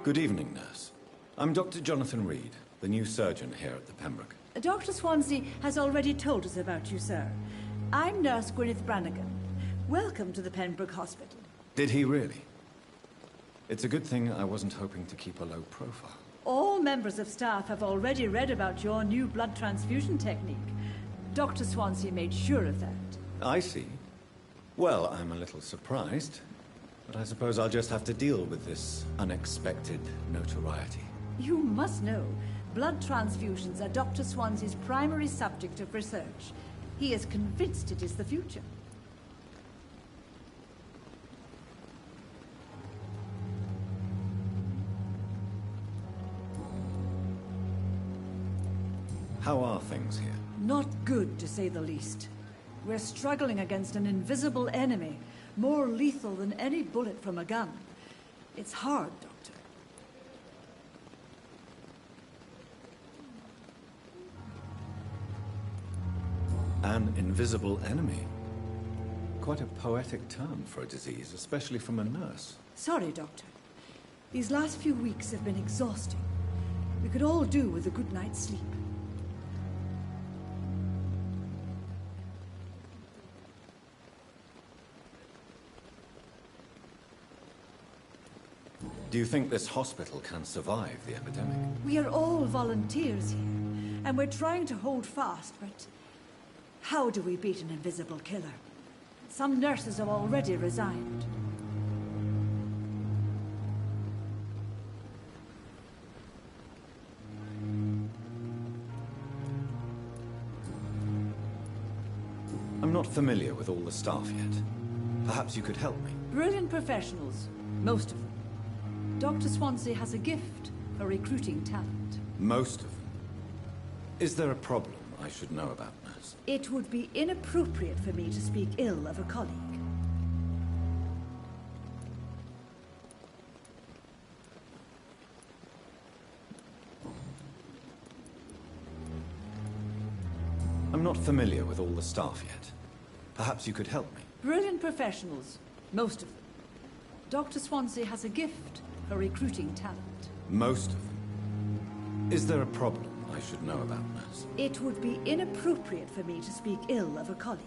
Speaker 1: Good evening, nurse. I'm Dr. Jonathan Reed, the new surgeon here at the Pembroke.
Speaker 13: Dr. Swansea has already told us about you, sir. I'm Nurse Gwyneth Brannigan. Welcome to the Pembroke Hospital.
Speaker 1: Did he really? It's a good thing I wasn't hoping to keep a low profile.
Speaker 13: All members of staff have already read about your new blood transfusion technique. Dr. Swansea made sure of that.
Speaker 1: I see. Well, I'm a little surprised, but I suppose I'll just have to deal with this unexpected notoriety.
Speaker 13: You must know, blood transfusions are Dr. Swansea's primary subject of research. He is convinced it is the future.
Speaker 1: How are things here?
Speaker 13: Not good, to say the least. We're struggling against an invisible enemy, more lethal than any bullet from a gun. It's hard, Doctor.
Speaker 1: An invisible enemy? Quite a poetic term for a disease, especially from a nurse.
Speaker 13: Sorry, Doctor. These last few weeks have been exhausting. We could all do with a good night's sleep.
Speaker 1: Do you think this hospital can survive the epidemic?
Speaker 13: We are all volunteers here, and we're trying to hold fast, but how do we beat an invisible killer? Some nurses have already resigned.
Speaker 1: I'm not familiar with all the staff yet. Perhaps you could help me.
Speaker 13: Brilliant professionals, most of them. Dr. Swansea has a gift for recruiting talent.
Speaker 1: Most of them? Is there a problem I should know about, nurse?
Speaker 13: It would be inappropriate for me to speak ill of a colleague.
Speaker 1: I'm not familiar with all the staff yet. Perhaps you could help me.
Speaker 13: Brilliant professionals, most of them. Dr. Swansea has a gift for recruiting talent.
Speaker 1: Most of them? Is there a problem I should know about, nurse?
Speaker 13: It would be inappropriate for me to speak ill of a colleague.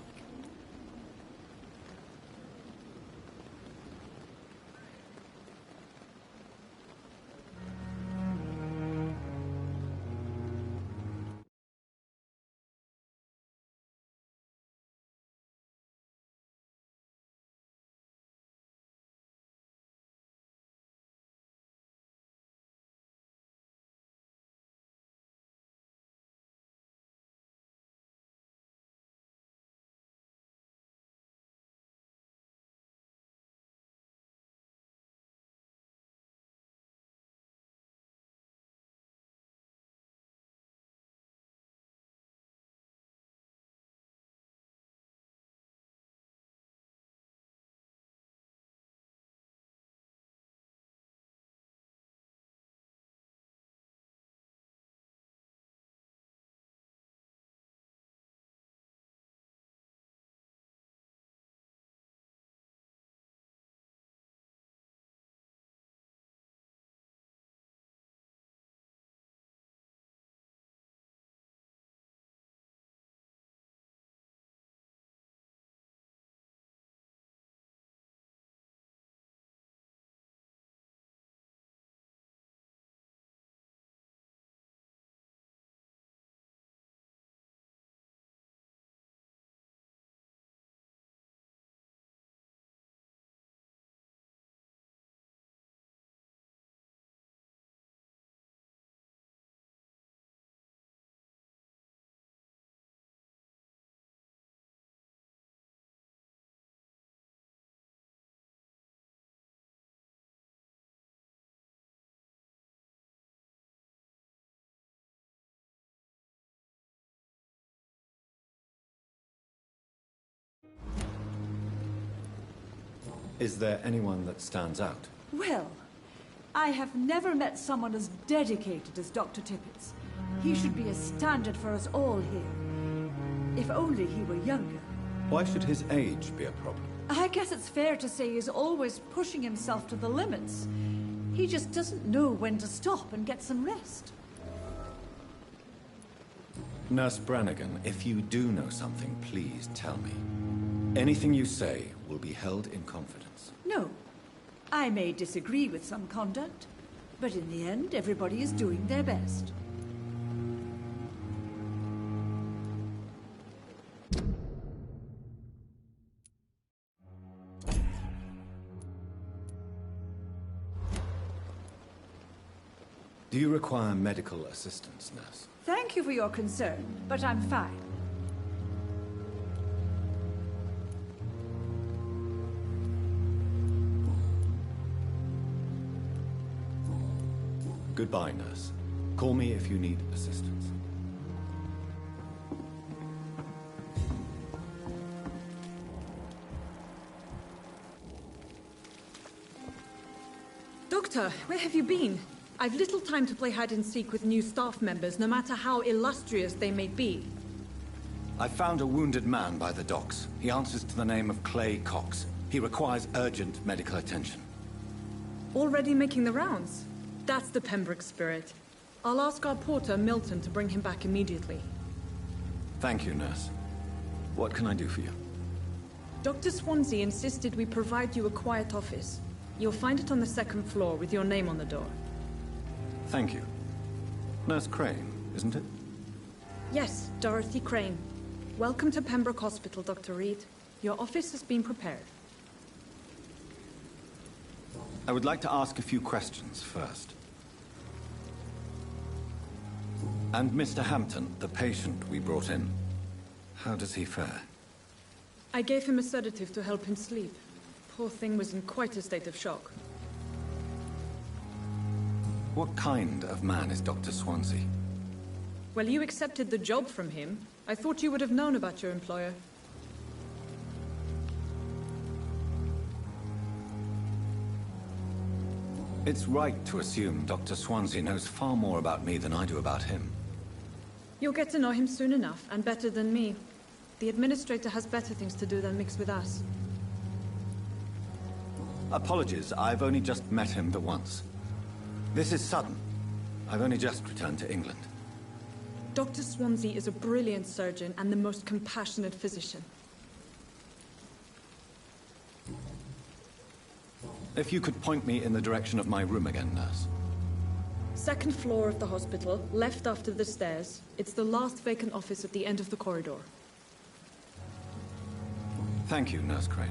Speaker 1: Is there anyone that stands out?
Speaker 13: Well, I have never met someone as dedicated as Dr. Tippett. He should be a standard for us all here. If only he were younger.
Speaker 1: Why should his age be a problem?
Speaker 13: I guess it's fair to say he's always pushing himself to the limits. He just doesn't know when to stop and get some rest.
Speaker 1: Nurse Brannigan, if you do know something, please tell me. Anything you say will be held in confidence.
Speaker 13: No. I may disagree with some conduct, but in the end, everybody is doing their best.
Speaker 1: Do you require medical assistance, nurse?
Speaker 13: Thank you for your concern, but I'm fine.
Speaker 1: Goodbye, nurse. Call me if you need assistance.
Speaker 3: Doctor, where have you been? I've little time to play hide-and-seek with new staff members, no matter how illustrious they may be.
Speaker 1: I found a wounded man by the docks. He answers to the name of Clay Cox. He requires urgent medical attention.
Speaker 3: Already making the rounds? That's the Pembroke spirit. I'll ask our porter, Milton, to bring him back immediately.
Speaker 1: Thank you, nurse. What can I do for you?
Speaker 3: Dr. Swansea insisted we provide you a quiet office. You'll find it on the second floor with your name on the door.
Speaker 1: Thank you. Nurse Crane, isn't it?
Speaker 3: Yes, Dorothy Crane. Welcome to Pembroke Hospital, Dr. Reed. Your office has been prepared.
Speaker 1: I would like to ask a few questions first. And Mr. Hampton, the patient we brought in, how does he fare?
Speaker 3: I gave him a sedative to help him sleep. Poor thing was in quite a state of shock.
Speaker 1: What kind of man is Dr. Swansea?
Speaker 3: Well, you accepted the job from him. I thought you would have known about your employer.
Speaker 1: It's right to assume Dr. Swansea knows far more about me than I do about him.
Speaker 3: You'll get to know him soon enough, and better than me. The administrator has better things to do than mix with us.
Speaker 1: Apologies, I've only just met him the once. This is sudden. I've only just returned to England.
Speaker 3: Dr. Swansea is a brilliant surgeon and the most compassionate physician.
Speaker 1: If you could point me in the direction of my room again, nurse.
Speaker 3: Second floor of the hospital, left after the stairs. It's the last vacant office at the end of the corridor.
Speaker 1: Thank you, Nurse Crane.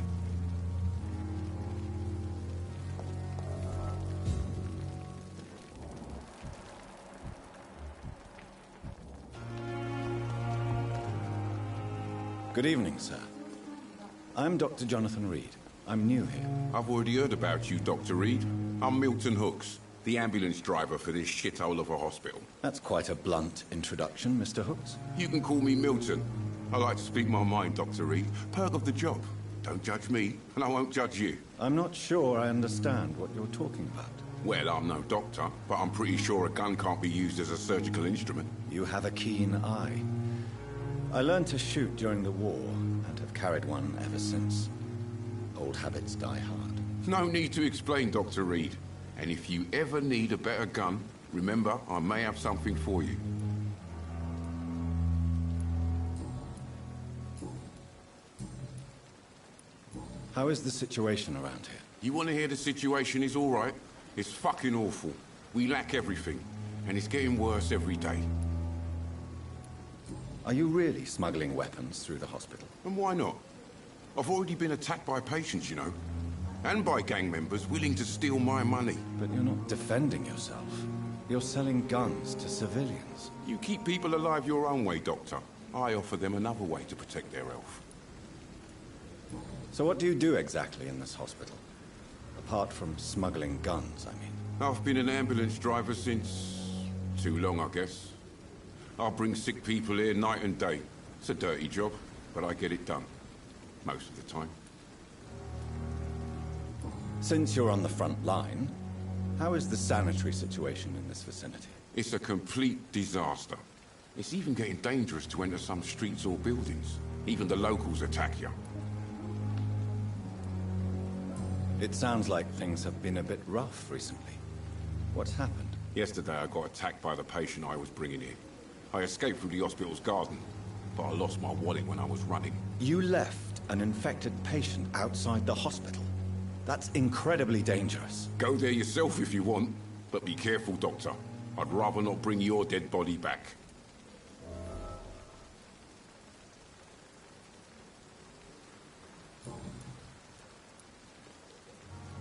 Speaker 1: Good evening, sir. I'm Dr. Jonathan Reed. I'm new here.
Speaker 14: I've already heard about you, Dr. Reed. I'm Milton Hooks, the ambulance driver for this shithole of a hospital.
Speaker 1: That's quite a blunt introduction, Mr. Hooks.
Speaker 14: You can call me Milton. I like to speak my mind, Dr. Reed. Perk of the job. Don't judge me, and I won't judge you.
Speaker 1: I'm not sure I understand what you're talking about.
Speaker 14: Well, I'm no doctor, but I'm pretty sure a gun can't be used as a surgical instrument.
Speaker 1: You have a keen eye. I learned to shoot during the war, and have carried one ever since. Old habits die hard.
Speaker 14: No need to explain, Dr. Reed. And if you ever need a better gun, remember, I may have something for you.
Speaker 1: How is the situation around here?
Speaker 14: You want to hear the situation is all right? It's fucking awful. We lack everything, and it's getting worse every day.
Speaker 1: Are you really smuggling weapons through the hospital?
Speaker 14: And why not? I've already been attacked by patients, you know. And by gang members willing to steal my money.
Speaker 1: But you're not defending yourself. You're selling guns to civilians.
Speaker 14: You keep people alive your own way, Doctor. I offer them another way to protect their health.
Speaker 1: So what do you do exactly in this hospital? Apart from smuggling guns, I mean.
Speaker 14: I've been an ambulance driver since... too long, I guess. I bring sick people here night and day. It's a dirty job, but I get it done. Most of the time.
Speaker 1: Since you're on the front line, how is the sanitary situation in this vicinity?
Speaker 14: It's a complete disaster. It's even getting dangerous to enter some streets or buildings. Even the locals attack you.
Speaker 1: It sounds like things have been a bit rough recently. What's happened?
Speaker 14: Yesterday I got attacked by the patient I was bringing in. I escaped through the hospital's garden, but I lost my wallet when I was running.
Speaker 1: You left an infected patient outside the hospital? That's incredibly dangerous.
Speaker 14: Go there yourself if you want, but be careful, Doctor. I'd rather not bring your dead body back.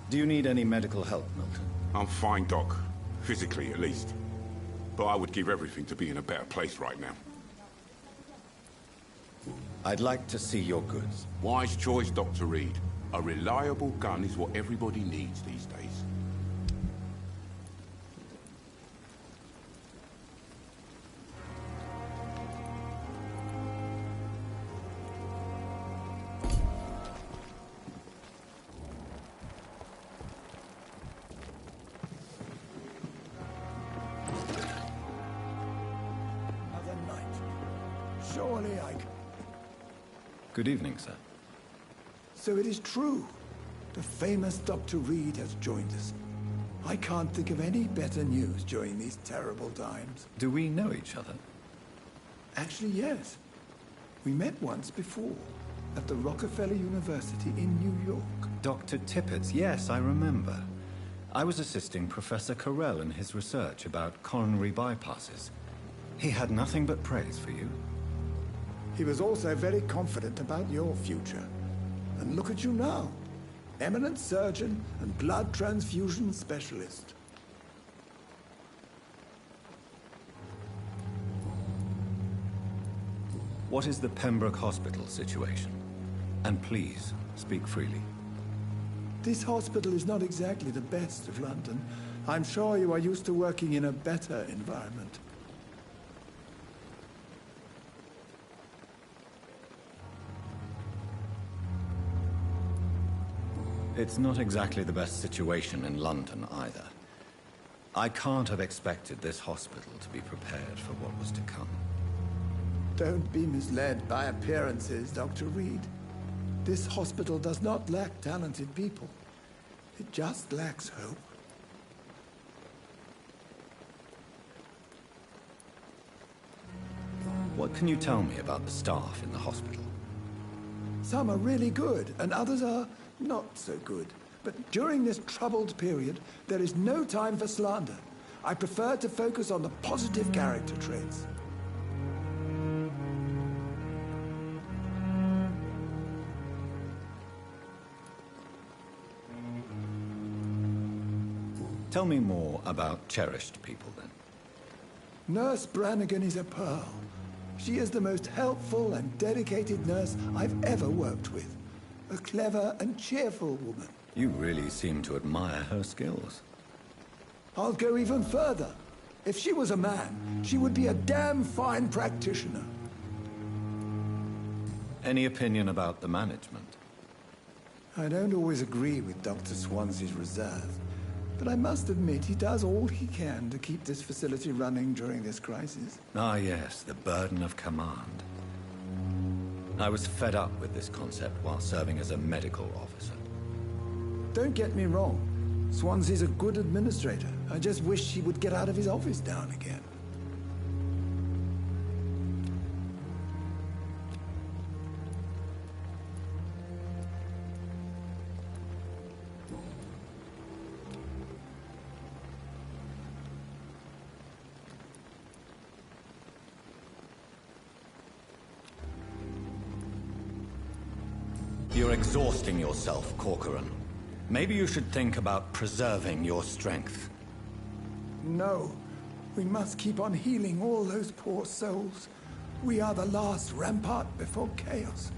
Speaker 1: Do you need any medical help, Milton?
Speaker 14: I'm fine, Doc. Physically, at least. But I would give everything to be in a better place right now.
Speaker 1: I'd like to see your goods.
Speaker 14: Wise choice, Dr. Reed. A reliable gun is what everybody needs these days.
Speaker 11: Another night. Surely I...
Speaker 1: Good evening, sir.
Speaker 11: So it is true. The famous Dr. Reed has joined us. I can't think of any better news during these terrible times.
Speaker 1: Do we know each other?
Speaker 11: Actually, yes. We met once before, at the Rockefeller University in New York.
Speaker 1: Dr. Tippett, yes, I remember. I was assisting Professor Carell in his research about coronary bypasses. He had nothing but praise for you.
Speaker 11: He was also very confident about your future. And look at you now. Eminent surgeon and blood transfusion specialist.
Speaker 1: What is the Pembroke Hospital situation? And please, speak freely.
Speaker 11: This hospital is not exactly the best of London. I'm sure you are used to working in a better environment.
Speaker 1: It's not exactly the best situation in London either. I can't have expected this hospital to be prepared for what was to come.
Speaker 11: Don't be misled by appearances, Dr. Reed. This hospital does not lack talented people. It just lacks hope.
Speaker 1: What can you tell me about the staff in the hospital?
Speaker 11: Some are really good, and others are not so good. But during this troubled period, there is no time for slander. I prefer to focus on the positive character traits.
Speaker 1: Tell me more about cherished people, then.
Speaker 11: Nurse Brannigan is a pearl. She is the most helpful and dedicated nurse I've ever worked with. A clever and cheerful woman.
Speaker 1: You really seem to admire her skills.
Speaker 11: I'll go even further. If she was a man, she would be a damn fine practitioner.
Speaker 1: Any opinion about the management?
Speaker 11: I don't always agree with Dr. Swansea's reserve, but I must admit he does all he can to keep this facility running during this crisis.
Speaker 1: Ah, yes, the burden of command. I was fed up with this concept while serving as a medical officer.
Speaker 11: Don't get me wrong. Swansea's a good administrator. I just wish he would get out of his office now and again.
Speaker 1: You're exhausting yourself, Corcoran. Maybe you should think about preserving your strength.
Speaker 11: No. We must keep on healing all those poor souls. We are the last rampart before chaos.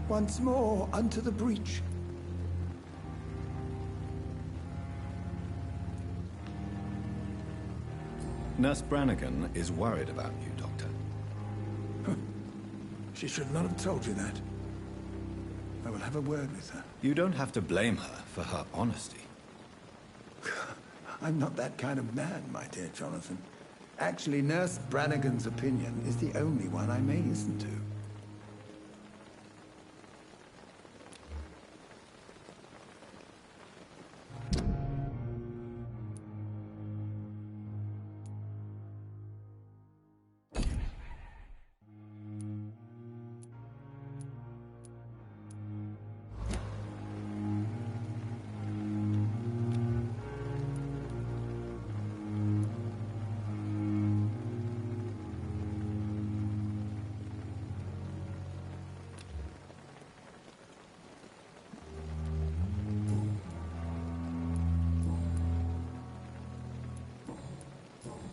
Speaker 11: Once more, unto the breach.
Speaker 1: Nurse Brannigan is worried about you, Doctor.
Speaker 11: She should not have told you that. I will have a word with her.
Speaker 1: You don't have to blame her for her honesty.
Speaker 11: I'm not that kind of man, my dear Jonathan. Actually, Nurse Brannigan's opinion is the only one I may listen to.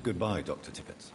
Speaker 1: Goodbye, Dr. Tippett.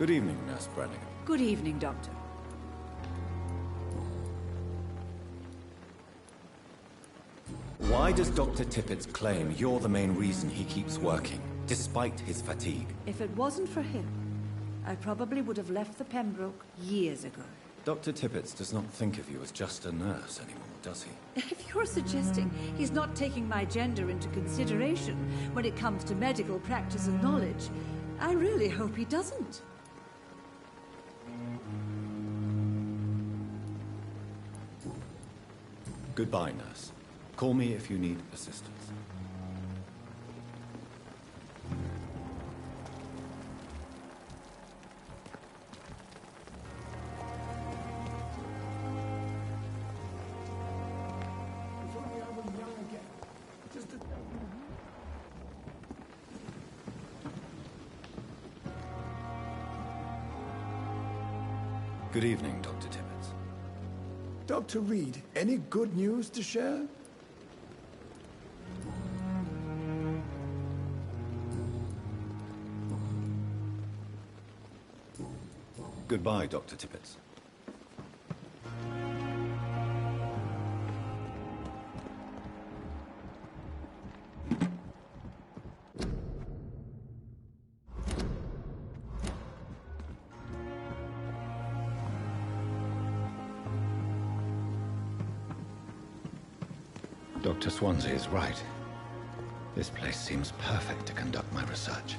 Speaker 1: Good evening, Nurse Brannigan.
Speaker 13: Good evening, Doctor.
Speaker 1: Why does Dr. Tippett claim you're the main reason he keeps working, despite his fatigue?
Speaker 13: If it wasn't for him, I probably would have left the Pembroke years ago.
Speaker 1: Dr. Tippett does not think of you as just a nurse anymore, does he?
Speaker 13: If you're suggesting he's not taking my gender into consideration when it comes to medical practice and knowledge, I really hope he doesn't.
Speaker 1: Goodbye, nurse. Call me if you need assistance. Good evening, Dr. Tippett.
Speaker 11: Dr. Reed, any good news to share?
Speaker 1: Goodbye, Dr. Tippett. Dr. Swansea is right. This place seems perfect to conduct my research.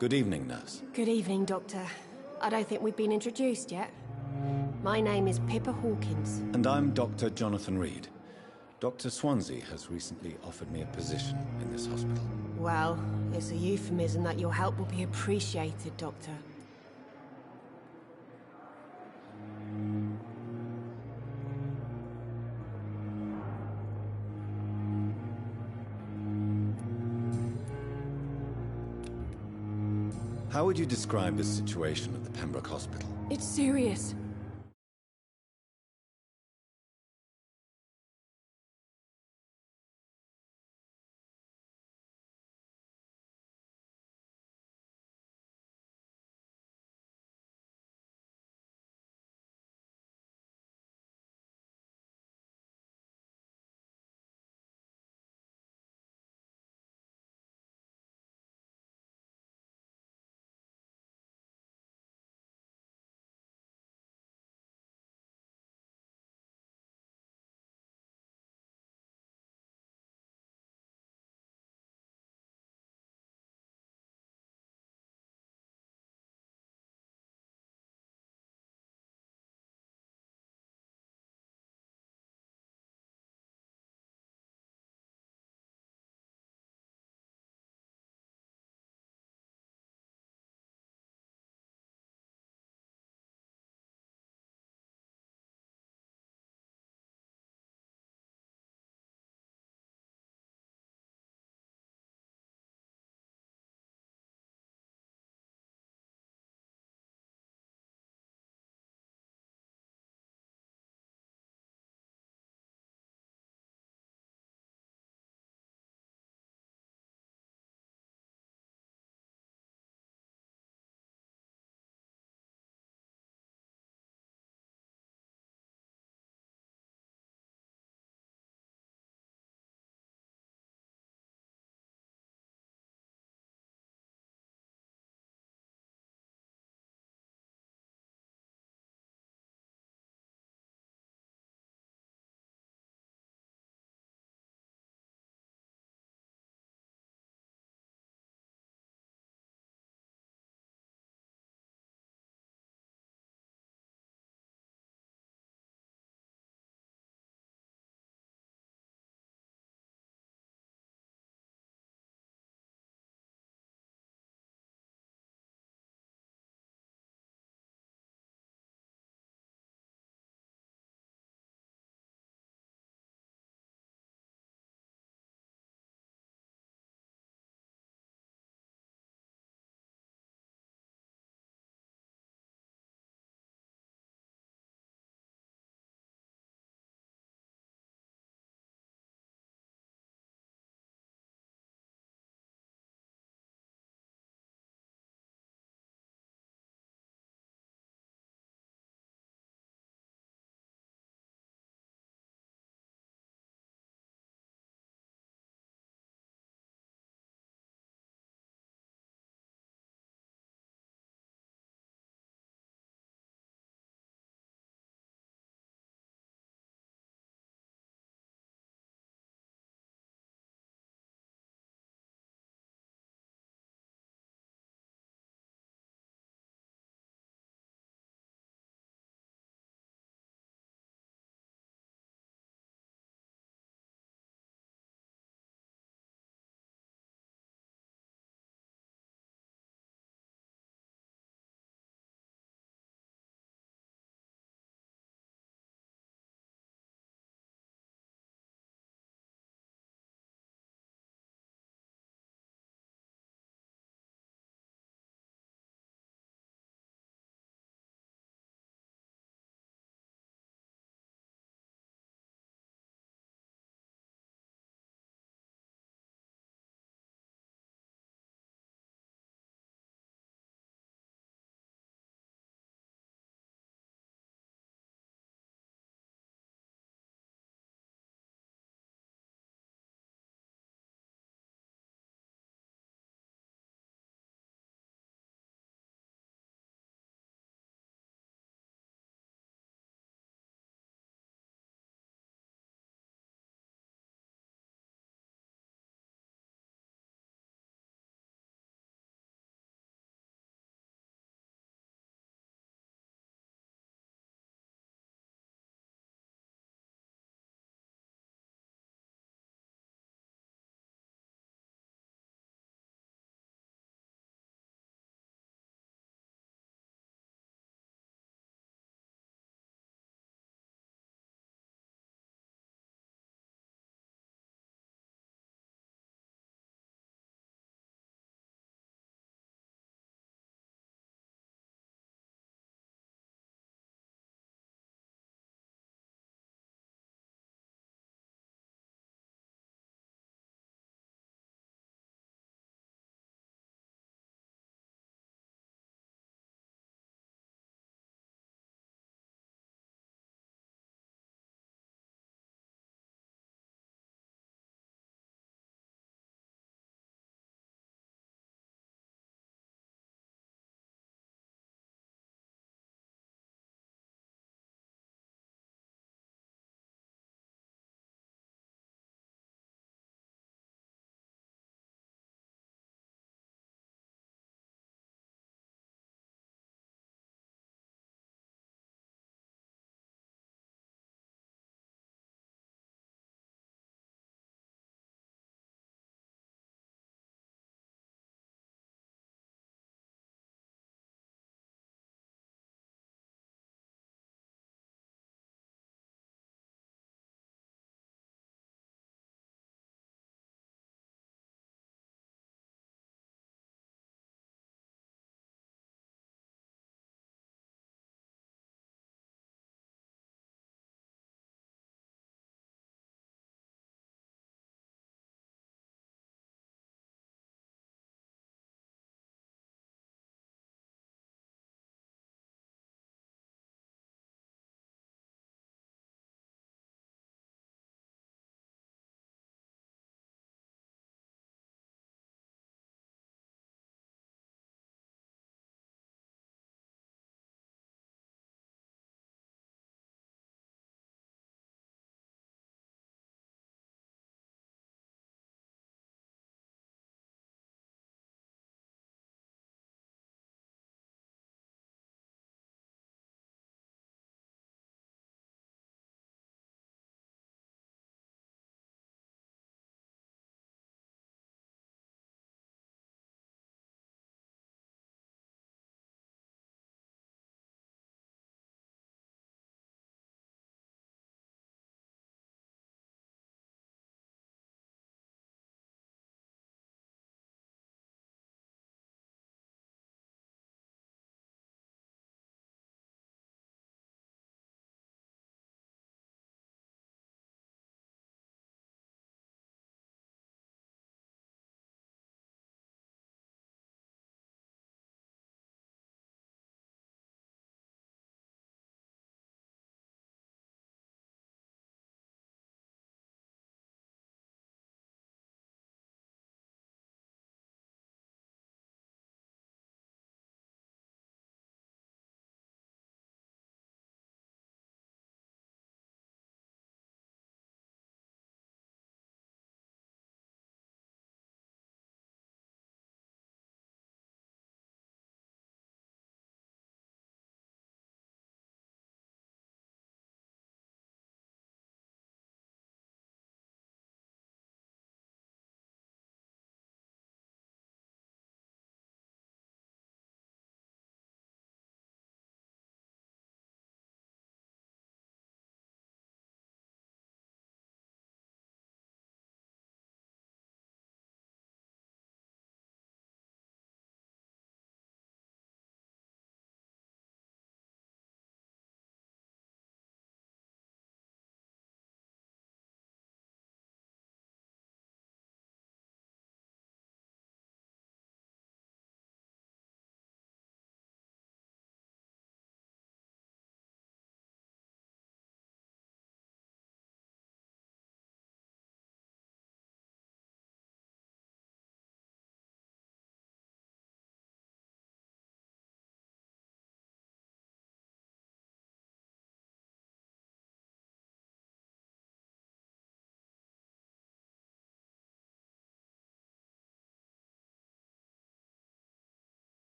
Speaker 1: Good evening, nurse.
Speaker 7: Good evening, Doctor. I don't think we've been introduced yet. My name is Pippa Hawkins.
Speaker 1: And I'm Dr. Jonathan Reed. Dr. Swansea has recently offered me a position in this hospital.
Speaker 7: Well, it's a euphemism that your help will be appreciated, Doctor.
Speaker 1: How would you describe the situation at the Pembroke Hospital?
Speaker 7: It's serious.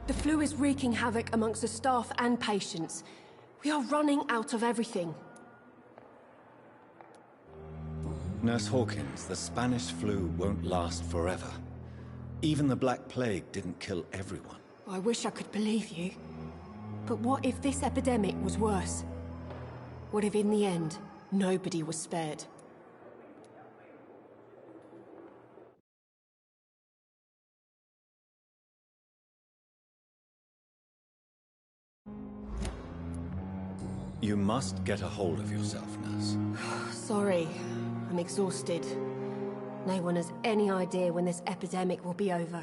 Speaker 7: The flu is wreaking havoc amongst the staff and patients. We are running out of everything.
Speaker 1: Nurse Hawkins, the Spanish flu won't last forever. Even the Black Plague didn't kill everyone.
Speaker 7: I wish I could believe you. But what if this epidemic was worse? What if in the end, nobody was spared?
Speaker 1: You must get a hold of yourself, nurse.
Speaker 7: Sorry, I'm exhausted. No one has any idea when this epidemic will be over.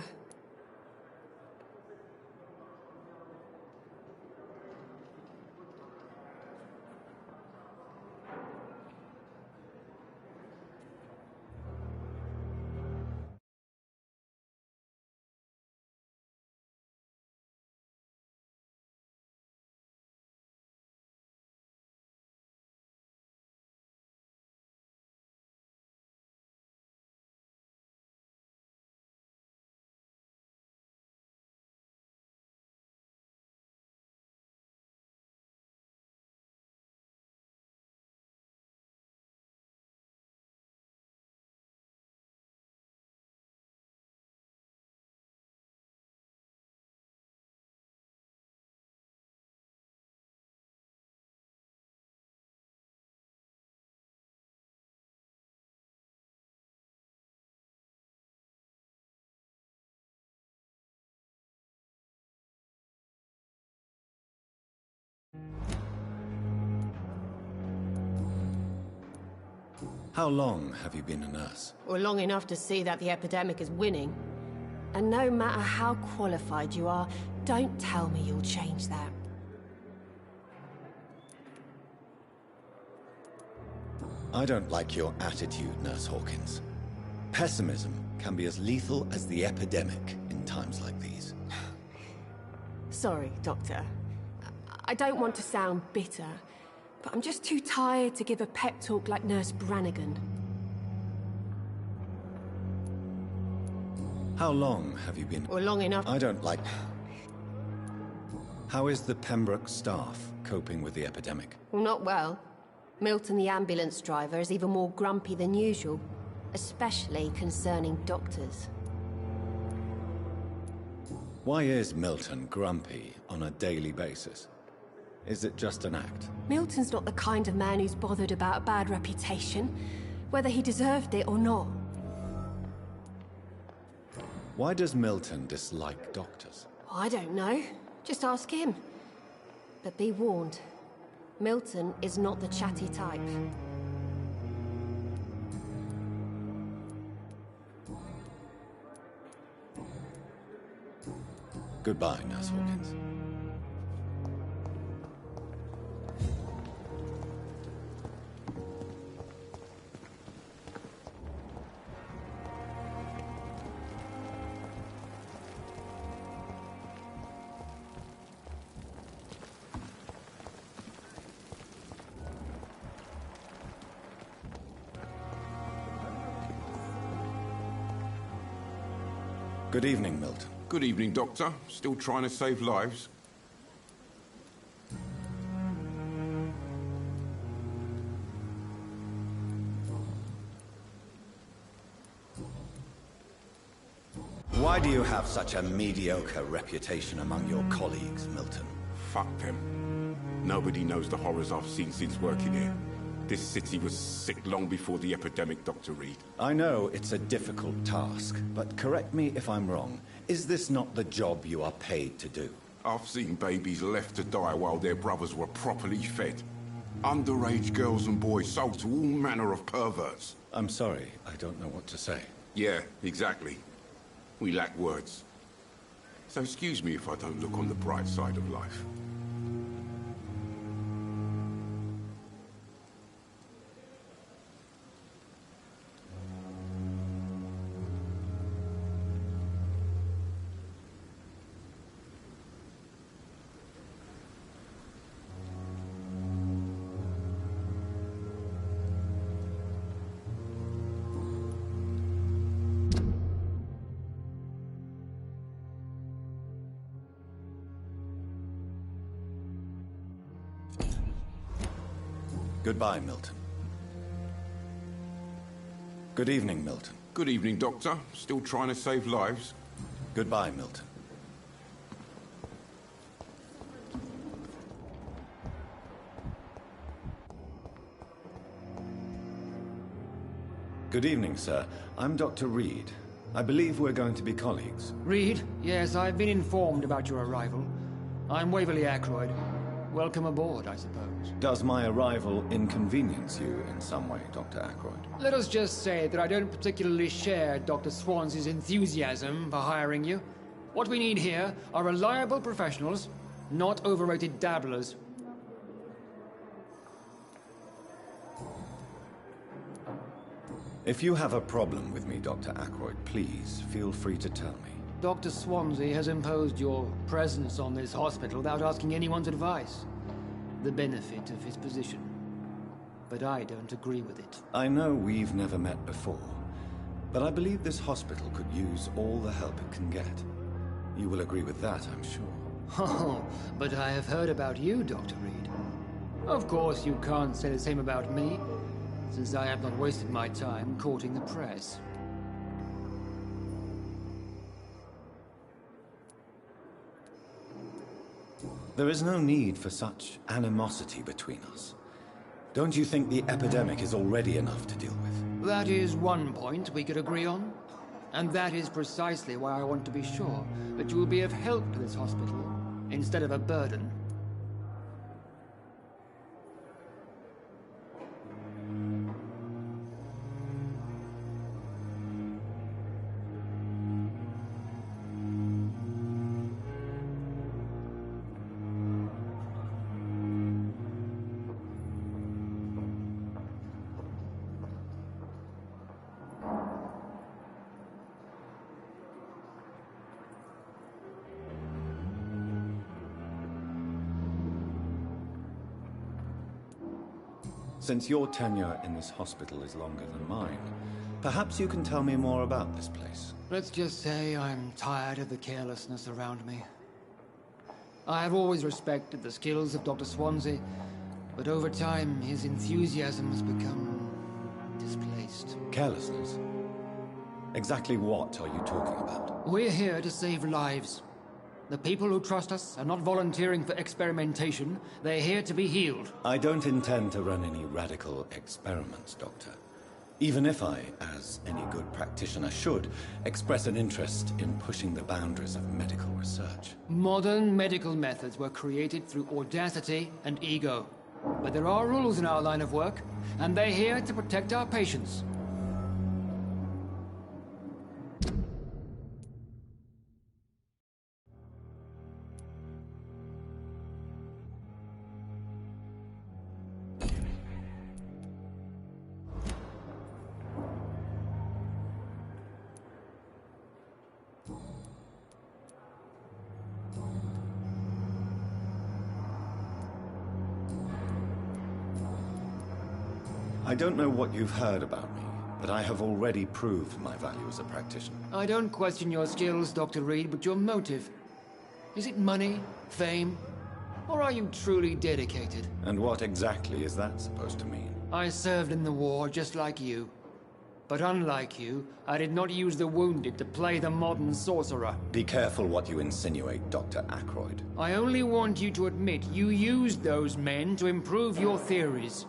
Speaker 1: How long have you been a nurse?
Speaker 7: Or long enough to see that the epidemic is winning. And no matter how qualified you are, don't tell me you'll change that.
Speaker 1: I don't like your attitude, Nurse Hawkins. Pessimism can be as lethal as the epidemic in times like these.
Speaker 7: Sorry, Doctor. I don't want to sound bitter, but I'm just too tired to give a pep talk like Nurse Brannigan.
Speaker 1: How long have you been...
Speaker 7: Or long enough...
Speaker 1: I don't like... How is the Pembroke staff coping with the epidemic?
Speaker 7: Well, not well. Milton, the ambulance driver, is even more grumpy than usual, especially concerning doctors.
Speaker 1: Why is Milton grumpy on a daily basis? Is it just an act?
Speaker 7: Milton's not the kind of man who's bothered about a bad reputation, whether he deserved it or not.
Speaker 1: Why does Milton dislike doctors?
Speaker 7: I don't know. Just ask him. But be warned, Milton is not the chatty type.
Speaker 1: Goodbye, Nurse Hawkins. Good evening, Milton.
Speaker 14: Good evening, Doctor. Still trying to save lives?
Speaker 1: Why do you have such a mediocre reputation among your colleagues, Milton?
Speaker 14: Fuck them. Nobody knows the horrors I've seen since working here. This city was sick long before the epidemic, Dr. Reed.
Speaker 1: I know it's a difficult task, but correct me if I'm wrong. Is this not the job you are paid to do?
Speaker 14: I've seen babies left to die while their brothers were properly fed. Underage girls and boys sold to all manner of perverts.
Speaker 1: I'm sorry, I don't know what to say.
Speaker 14: Yeah, exactly. We lack words. So excuse me if I don't look on the bright side of life.
Speaker 12: Goodbye, Milton. Good evening, Milton.
Speaker 14: Good evening, Doctor. Still trying to save lives?
Speaker 12: Goodbye, Milton. Good evening, sir. I'm Dr. Reed. I believe we're going to be colleagues.
Speaker 15: Reed? Yes, I've been informed about your arrival. I'm Waverly Ackroyd. Welcome aboard, I suppose.
Speaker 12: Does my arrival inconvenience you in some way, Dr. Ackroyd?
Speaker 15: Let us just say that I don't particularly share Dr. Swansea's enthusiasm for hiring you. What we need here are reliable professionals, not overrated dabblers.
Speaker 12: If you have a problem with me, Dr. Ackroyd, please feel free to tell me.
Speaker 15: Dr. Swansea has imposed your presence on this hospital without asking anyone's advice. The benefit of his position. But I don't agree with it.
Speaker 12: I know we've never met before, but I believe this hospital could use all the help it can get. You will agree with that, I'm sure.
Speaker 15: Oh, but I have heard about you, Dr. Reed. Of course, you can't say the same about me, since I have not wasted my time courting the press.
Speaker 12: There is no need for such animosity between us. Don't you think the epidemic is already enough to deal with?
Speaker 15: That is one point we could agree on. And that is precisely why I want to be sure that you will be of help to this hospital, instead of a burden.
Speaker 12: Since your tenure in this hospital is longer than mine, perhaps you can tell me more about this place.
Speaker 15: Let's just say I'm tired of the carelessness around me. I have always respected the skills of Dr. Swansea, but over time his enthusiasm has become displaced.
Speaker 12: Carelessness? Exactly what are you talking about?
Speaker 15: We're here to save lives. The people who trust us are not volunteering for experimentation. They're here to be healed.
Speaker 12: I don't intend to run any radical experiments, Doctor. Even if I, as any good practitioner should, express an interest in pushing the boundaries of medical research.
Speaker 15: Modern medical methods were created through audacity and ego. But there are rules in our line of work, and they're here to protect our patients.
Speaker 12: I don't know what you've heard about me, but I have already proved my value as a practitioner.
Speaker 15: I don't question your skills, Dr. Reed, but your motive. Is it money, fame, or are you truly dedicated?
Speaker 12: And what exactly is that supposed to mean?
Speaker 15: I served in the war just like you. But unlike you, I did not use the wounded to play the modern sorcerer.
Speaker 12: Be careful what you insinuate, Dr. Ackroyd.
Speaker 15: I only want you to admit you used those men to improve your theories.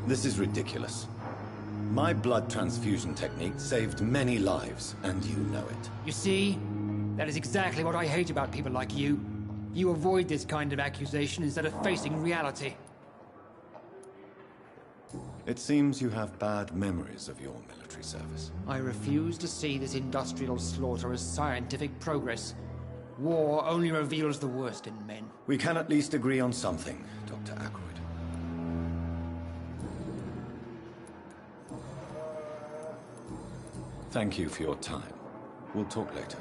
Speaker 12: This is ridiculous. My blood transfusion technique saved many lives, and you know it.
Speaker 15: You see? That is exactly what I hate about people like you. You avoid this kind of accusation instead of facing reality.
Speaker 12: It seems you have bad memories of your military service.
Speaker 15: I refuse to see this industrial slaughter as scientific progress. War only reveals the worst in men.
Speaker 12: We can at least agree on something, Dr. Ackroyd. Thank you for your time. We'll talk later.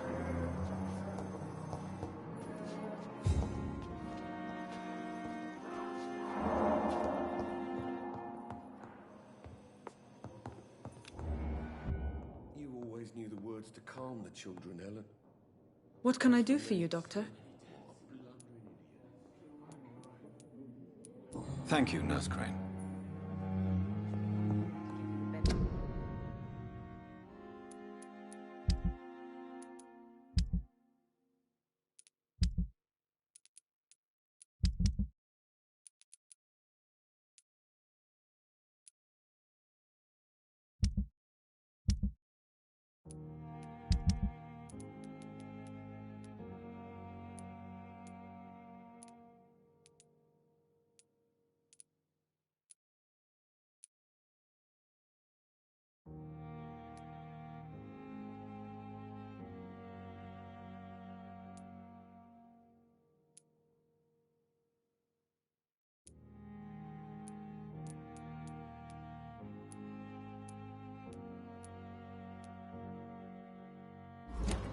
Speaker 2: You always knew the words to calm the children, Ellen.
Speaker 3: What can I do for you, Doctor?
Speaker 12: Thank you, Nurse Crane.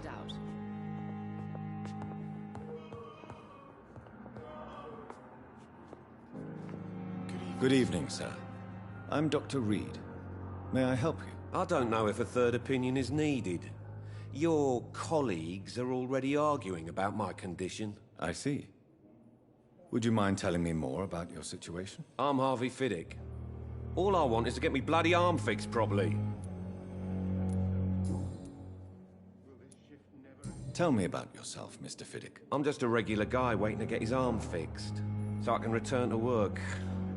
Speaker 16: Doubt.
Speaker 12: Good evening, sir. I'm Dr. Reed. May I help you?
Speaker 2: I don't know if a third opinion is needed. Your colleagues are already arguing about my condition.
Speaker 12: I see. Would you mind telling me more about your situation?
Speaker 2: I'm Harvey Fiddick. All I want is to get me bloody arm fixed properly.
Speaker 12: Tell me about yourself, Mr. Fiddick.
Speaker 2: I'm just a regular guy waiting to get his arm fixed, so I can return to work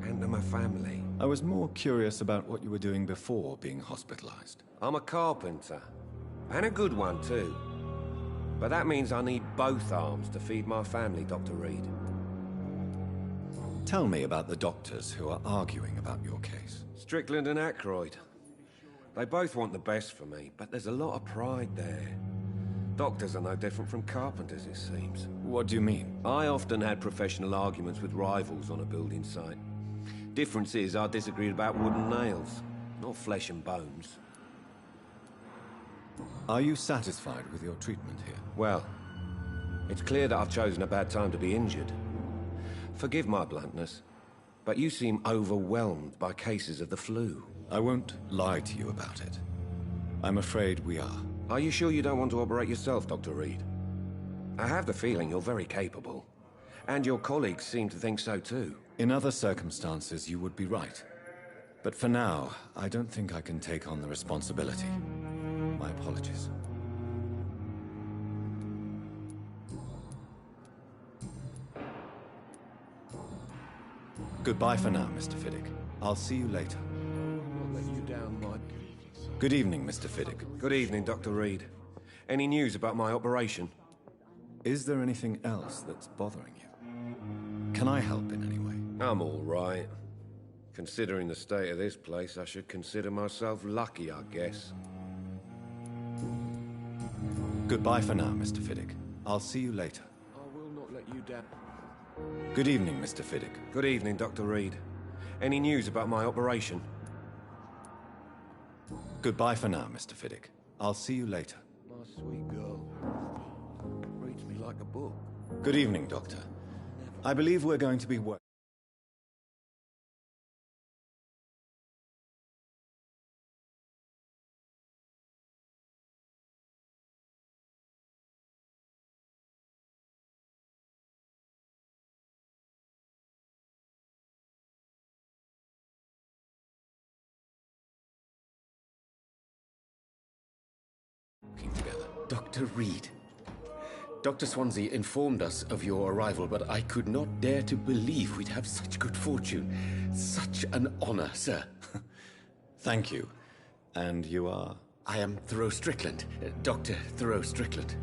Speaker 2: and to my family.
Speaker 12: I was more curious about what you were doing before being hospitalized.
Speaker 2: I'm a carpenter, and a good one too. But that means I need both arms to feed my family, Dr. Reed.
Speaker 12: Tell me about the doctors who are arguing about your case.
Speaker 2: Strickland and Aykroyd. They both want the best for me, but there's a lot of pride there. Doctors are no different from carpenters, it seems.
Speaker 12: What do you mean?
Speaker 2: I often had professional arguments with rivals on a building site. Difference is, I disagreed about wood and nails, not flesh and bones.
Speaker 12: Are you satisfied with your treatment here?
Speaker 2: Well, it's clear that I've chosen a bad time to be injured. Forgive my bluntness, but you seem overwhelmed by cases of the flu.
Speaker 12: I won't lie to you about it. I'm afraid we are.
Speaker 2: Are you sure you don't want to operate yourself, Dr. Reed? I have the feeling you're very capable. And your colleagues seem to think so too.
Speaker 12: In other circumstances, you would be right. But for now, I don't think I can take on the responsibility. My apologies. Goodbye for now, Mr. Fiddick. I'll see you later.
Speaker 2: I'll let you down, Mike.
Speaker 12: Good evening, Mr. Fiddick.
Speaker 2: Good evening, Dr. Reed. Any news about my operation?
Speaker 12: Is there anything else that's bothering you? Can I help in any way?
Speaker 2: I'm all right. Considering the state of this place, I should consider myself lucky, I guess.
Speaker 12: Goodbye for now, Mr. Fiddick. I'll see you later.
Speaker 2: I will not let you down.
Speaker 12: Good evening, Mr. Fiddick.
Speaker 2: Good evening, Dr. Reed. Any news about my operation?
Speaker 12: Goodbye for now, Mr. Fiddick. I'll see you later.
Speaker 2: My sweet girl. Reads me like a book.
Speaker 12: Good evening, Doctor. I believe we're going to be working.
Speaker 5: Together. Dr. Reed. Dr. Swansea informed us of your arrival, but I could not dare to believe we'd have such good fortune. Such an honor, sir.
Speaker 12: Thank you. And you are?
Speaker 5: I am Thoreau Strickland, Dr. Thoreau Strickland.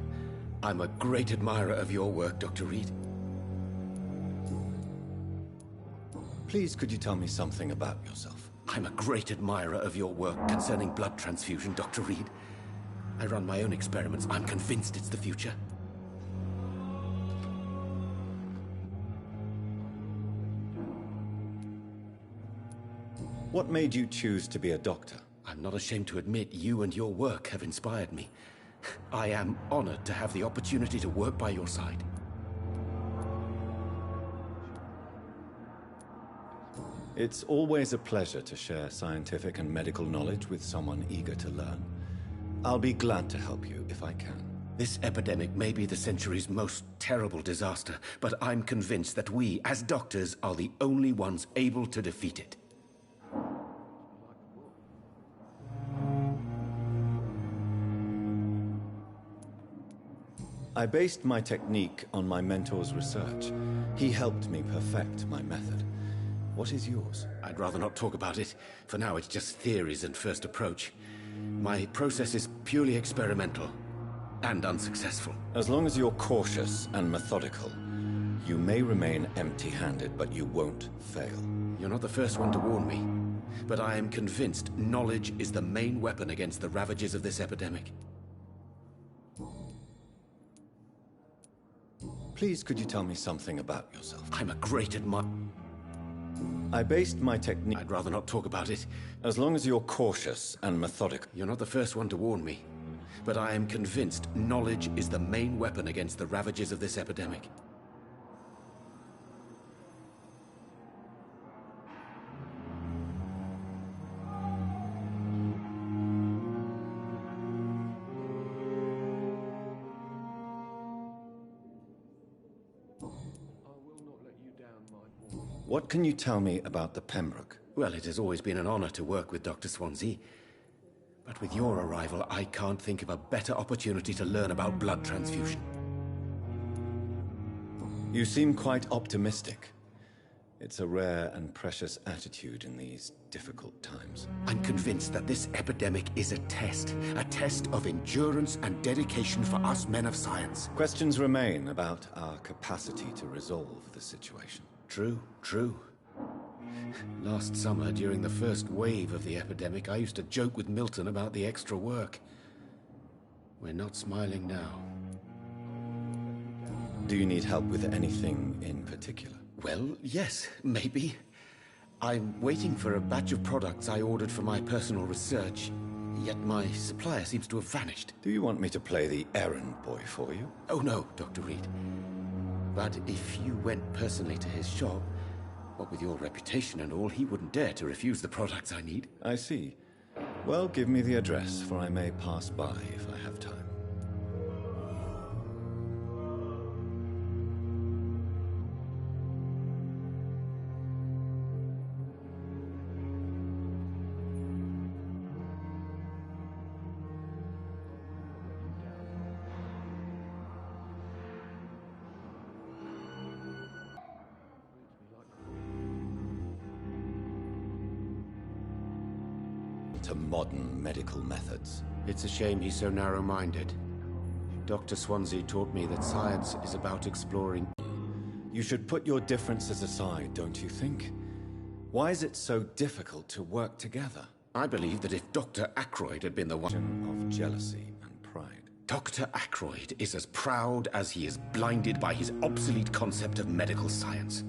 Speaker 5: I'm a great admirer of your work, Dr. Reed.
Speaker 12: Please, could you tell me something about yourself?
Speaker 5: I'm a great admirer of your work concerning blood transfusion, Dr. Reed. I run my own experiments. I'm convinced it's the future.
Speaker 12: What made you choose to be a doctor?
Speaker 5: I'm not ashamed to admit you and your work have inspired me. I am honored to have the opportunity to work by your side.
Speaker 12: It's always a pleasure to share scientific and medical knowledge with someone eager to learn. I'll be glad to help you if I can.
Speaker 5: This epidemic may be the century's most terrible disaster, but I'm convinced that we, as doctors, are the only ones able to defeat it.
Speaker 12: I based my technique on my mentor's research. He helped me perfect my method. What is yours?
Speaker 5: I'd rather not talk about it. For now, it's just theories and first approach. My process is purely experimental and unsuccessful.
Speaker 12: As long as you're cautious and methodical, you may remain empty-handed, but you won't fail.
Speaker 5: You're not the first one to warn me, but I am convinced knowledge is the main weapon against the ravages of this epidemic.
Speaker 12: Please, could you tell me something about yourself?
Speaker 5: I'm a great admirer.
Speaker 12: I based my technique...
Speaker 5: I'd rather not talk about it.
Speaker 12: As long as you're cautious and methodical.
Speaker 5: You're not the first one to warn me, but I am convinced knowledge is the main weapon against the ravages of this epidemic.
Speaker 12: What can you tell me about the Pembroke?
Speaker 5: Well, it has always been an honor to work with Dr. Swansea. But with your arrival, I can't think of a better opportunity to learn about blood transfusion.
Speaker 12: You seem quite optimistic. It's a rare and precious attitude in these difficult times.
Speaker 5: I'm convinced that this epidemic is a test of endurance and dedication for us men of science.
Speaker 12: Questions remain about our capacity to resolve the situation.
Speaker 5: True. Last summer, during the first wave of the epidemic, I used to joke with Milton about the extra work. We're not smiling now.
Speaker 12: Do you need help with anything in particular?
Speaker 5: Well, yes, maybe. I'm waiting for a batch of products I ordered for my personal research, yet my supplier seems to have vanished.
Speaker 12: Do you want me to play the errand boy for you?
Speaker 5: Oh no, Dr. Reed. But if you went personally to his shop, what with your reputation and all, he wouldn't dare to refuse the products I need.
Speaker 12: I see. Well, give me the address, for I may pass by if I have time. To modern medical methods.
Speaker 5: It's a shame he's so narrow-minded. Dr. Swansea taught me that science is about exploring...
Speaker 12: You should put your differences aside, don't you think? Why is it so difficult to work together?
Speaker 5: I believe that if Dr. Ackroyd had been the one...
Speaker 12: of jealousy and pride.
Speaker 5: Dr. Ackroyd is as proud as he is blinded by his obsolete concept of medical science.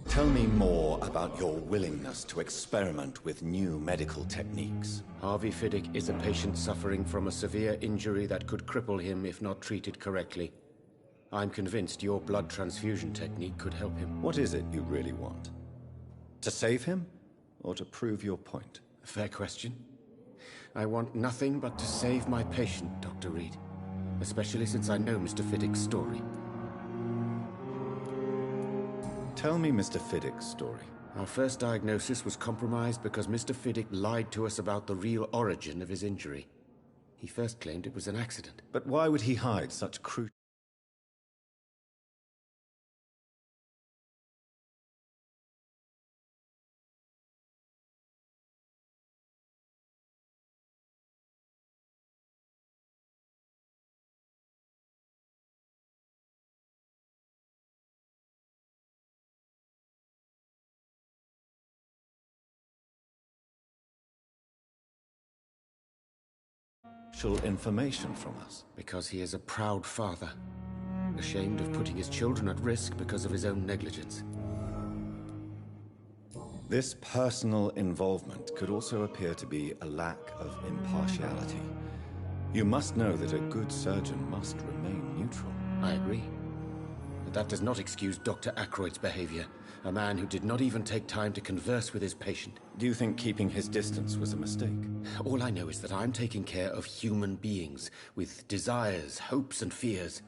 Speaker 12: Tell me more about your willingness to experiment with new medical techniques.
Speaker 5: Harvey Fiddick is a patient suffering from a severe injury that could cripple him if not treated correctly. I'm convinced your blood transfusion technique could help him.
Speaker 12: What is it you really want? To save him, or to prove your point?
Speaker 5: Fair question. I want nothing but to save my patient, Dr. Reed. Especially since I know Mr. Fiddick's story.
Speaker 12: Tell me Mr. Fiddick's story.
Speaker 5: Our first diagnosis was compromised because Mr. Fiddick lied to us about the real origin of his injury. He first claimed it was an accident.
Speaker 12: But why would he hide such crucial... confidential information from us?
Speaker 5: Because he is a proud father, ashamed of putting his children at risk because of his own negligence.
Speaker 12: This personal involvement could also appear to be a lack of impartiality. You must know that a good surgeon must remain neutral.
Speaker 5: I agree. But that does not excuse Dr. Ackroyd's behavior, a man who did not even take time to converse with his patient.
Speaker 12: Do you think keeping his distance was a mistake?
Speaker 5: All I know is that I'm taking care of human beings with desires, hopes, and fears.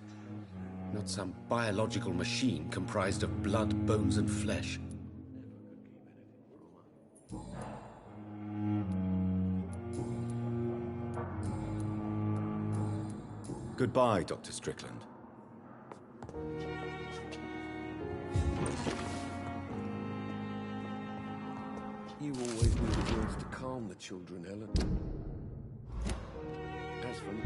Speaker 5: Not some biological machine comprised of blood, bones, and flesh.
Speaker 12: Goodbye, Dr. Strickland.
Speaker 2: You always knew the words to calm the children, Helen. As for me...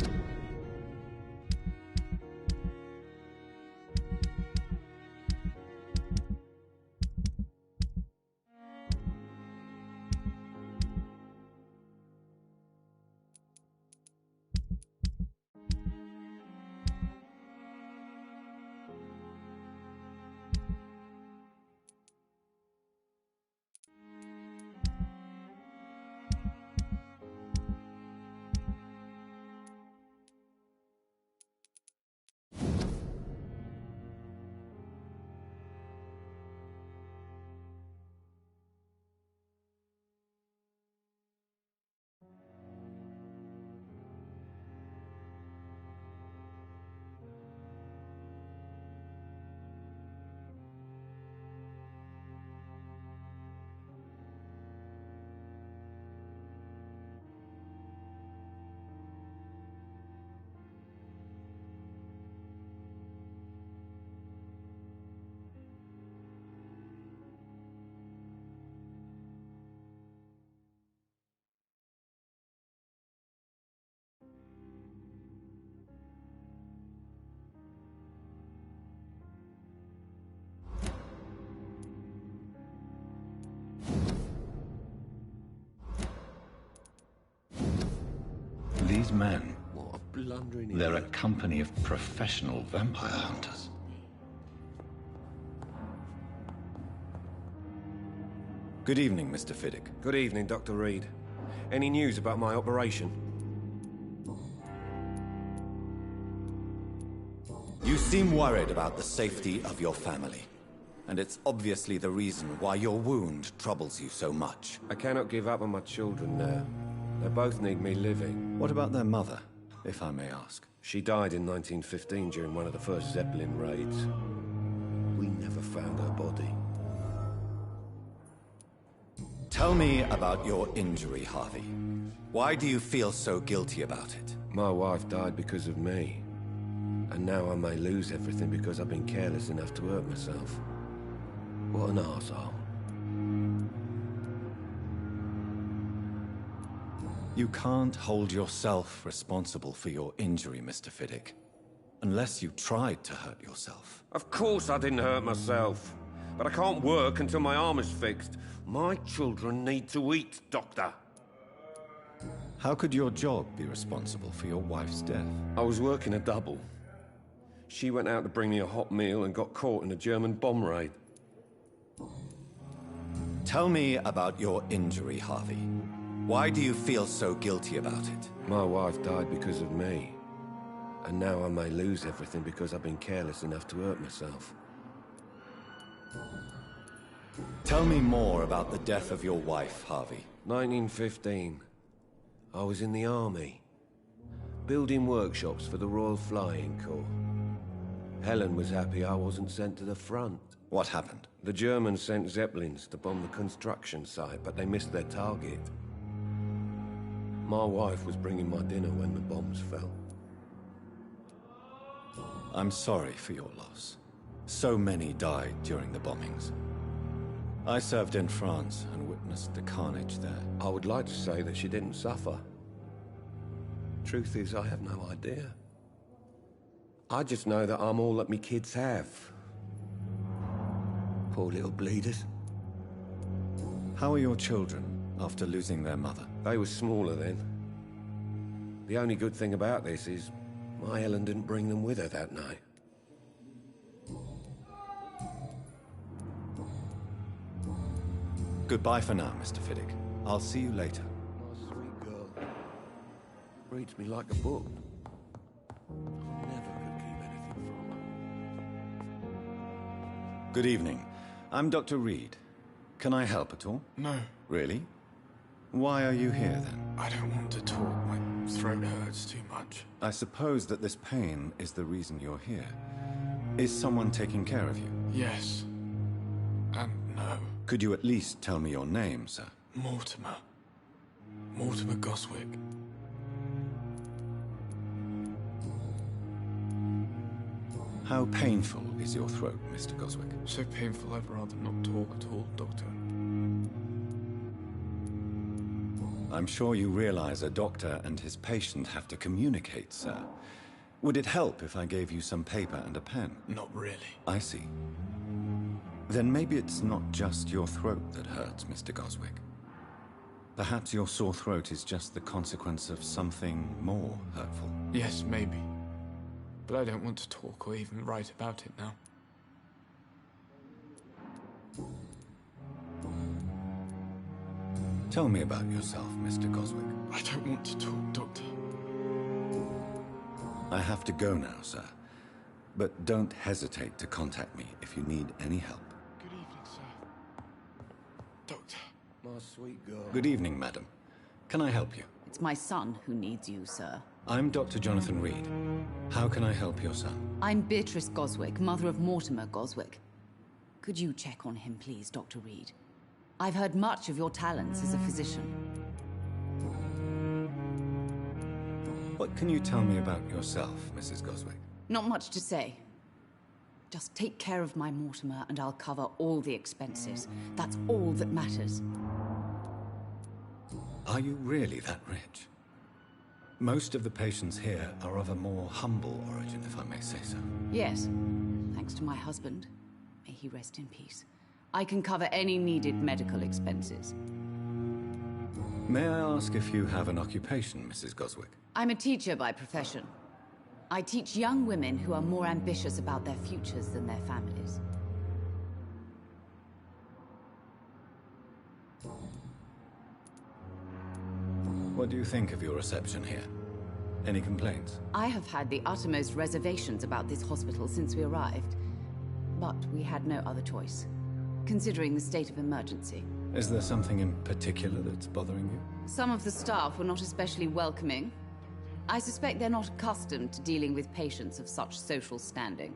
Speaker 1: These men,
Speaker 2: What a blundering
Speaker 1: they're a
Speaker 2: idiot.
Speaker 1: company of professional vampire hunters.
Speaker 12: Good evening, Mr. Fiddick.
Speaker 2: Good evening, Dr. Reed. Any news about my operation?
Speaker 12: You seem worried about the safety of your family. And it's obviously the reason why your wound troubles you so much.
Speaker 2: I cannot give up on my children now. They both need me living.
Speaker 12: What about their mother, if I may ask?
Speaker 2: She died in 1915 during one of the first Zeppelin raids. We never found her body.
Speaker 12: Tell me about your injury, Harvey. Why do you feel so guilty about it?
Speaker 2: My wife died because of me. And now I may lose everything because I've been careless enough to hurt myself. What an arsehole.
Speaker 12: You can't hold yourself responsible for your injury, Mr. Fiddick. Unless you tried to hurt yourself.
Speaker 2: Of course I didn't hurt myself. But I can't work until my arm is fixed. My children need to eat, Doctor.
Speaker 12: How could your job be responsible for your wife's death?
Speaker 2: I was working a double. She went out to bring me a hot meal and got caught in a German bomb raid.
Speaker 12: Tell me about your injury, Harvey. Why do you feel so guilty about it?
Speaker 2: My wife died because of me. And now I may lose everything because I've been careless enough to hurt myself.
Speaker 12: Tell me more about the death of your wife, Harvey.
Speaker 2: 1915. I was in the army. Building workshops for the Royal Flying Corps. Helen was happy I wasn't sent to the front.
Speaker 12: What happened?
Speaker 2: The Germans sent Zeppelins to bomb the construction site, but they missed their target. My wife was bringing my dinner when the bombs fell.
Speaker 12: I'm sorry for your loss. So many died during the bombings. I served in France and witnessed the carnage there.
Speaker 2: I would like to say that she didn't suffer. Truth is, I have no idea. I just know that I'm all that me kids have. Poor little bleeders.
Speaker 12: How are your children after losing their mother?
Speaker 2: They were smaller then. The only good thing about this is my Ellen didn't bring them with her that night.
Speaker 12: Goodbye for now, Mr. Fiddick. I'll see you later.
Speaker 2: My sweet girl. Reads me like a book. Never could keep anything from her.
Speaker 12: Good evening. I'm Dr. Reed. Can I help at all?
Speaker 16: No.
Speaker 12: Really? Why are you here, then?
Speaker 16: I don't want to talk. My throat hurts too much.
Speaker 12: I suppose that this pain is the reason you're here. Is someone taking care of you?
Speaker 16: Yes. And no.
Speaker 12: Could you at least tell me your name, sir?
Speaker 16: Mortimer. Mortimer Goswick.
Speaker 12: How painful is your throat, Mr. Goswick?
Speaker 16: So painful I'd rather not talk at all, Doctor.
Speaker 12: I'm sure you realize a doctor and his patient have to communicate, sir. Would it help if I gave you some paper and a pen?
Speaker 16: Not really.
Speaker 12: I see. Then maybe it's not just your throat that hurts, Mr. Goswick. Perhaps your sore throat is just the consequence of something more hurtful.
Speaker 16: Yes, maybe. But I don't want to talk or even write about it now.
Speaker 12: Tell me about yourself, Mr. Goswick.
Speaker 16: I don't want to talk, Doctor.
Speaker 12: I have to go now, sir. But don't hesitate to contact me if you need any help.
Speaker 16: Good evening, sir. Doctor.
Speaker 2: My sweet girl.
Speaker 12: Good evening, madam. Can I help you?
Speaker 17: It's my son who needs you, sir.
Speaker 12: I'm Dr. Jonathan Reed. How can I help your son?
Speaker 17: I'm Beatrice Goswick, mother of Mortimer Goswick. Could you check on him, please, Dr. Reed? I've heard much of your talents as a physician.
Speaker 12: What can you tell me about yourself, Mrs. Goswick?
Speaker 17: Not much to say. Just take care of my Mortimer and I'll cover all the expenses. That's all that matters.
Speaker 12: Are you really that rich? Most of the patients here are of a more humble origin, if I may say so.
Speaker 17: Yes, thanks to my husband. May he rest in peace. I can cover any needed medical expenses.
Speaker 12: May I ask if you have an occupation, Mrs. Goswick?
Speaker 17: I'm a teacher by profession. I teach young women who are more ambitious about their futures than their families.
Speaker 12: What do you think of your reception here? Any complaints?
Speaker 17: I have had the uttermost reservations about this hospital since we arrived. But we had no other choice, considering the state of emergency.
Speaker 12: Is there something in particular that's bothering you?
Speaker 17: Some of the staff were not especially welcoming. I suspect they're not accustomed to dealing with patients of such social standing.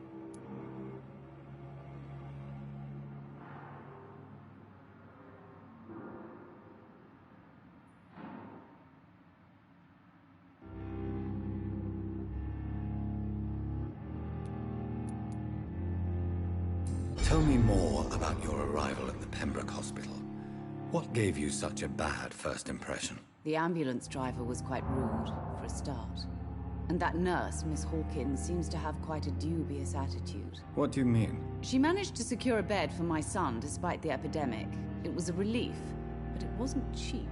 Speaker 12: Tell me more about your arrival at the Pembroke Hospital. What gave you such a bad first impression?
Speaker 17: The ambulance driver was quite rude, for a start. And that nurse, Miss Hawkins, seems to have quite a dubious attitude.
Speaker 12: What do you mean?
Speaker 17: She managed to secure a bed for my son despite the epidemic. It was a relief, but it wasn't cheap.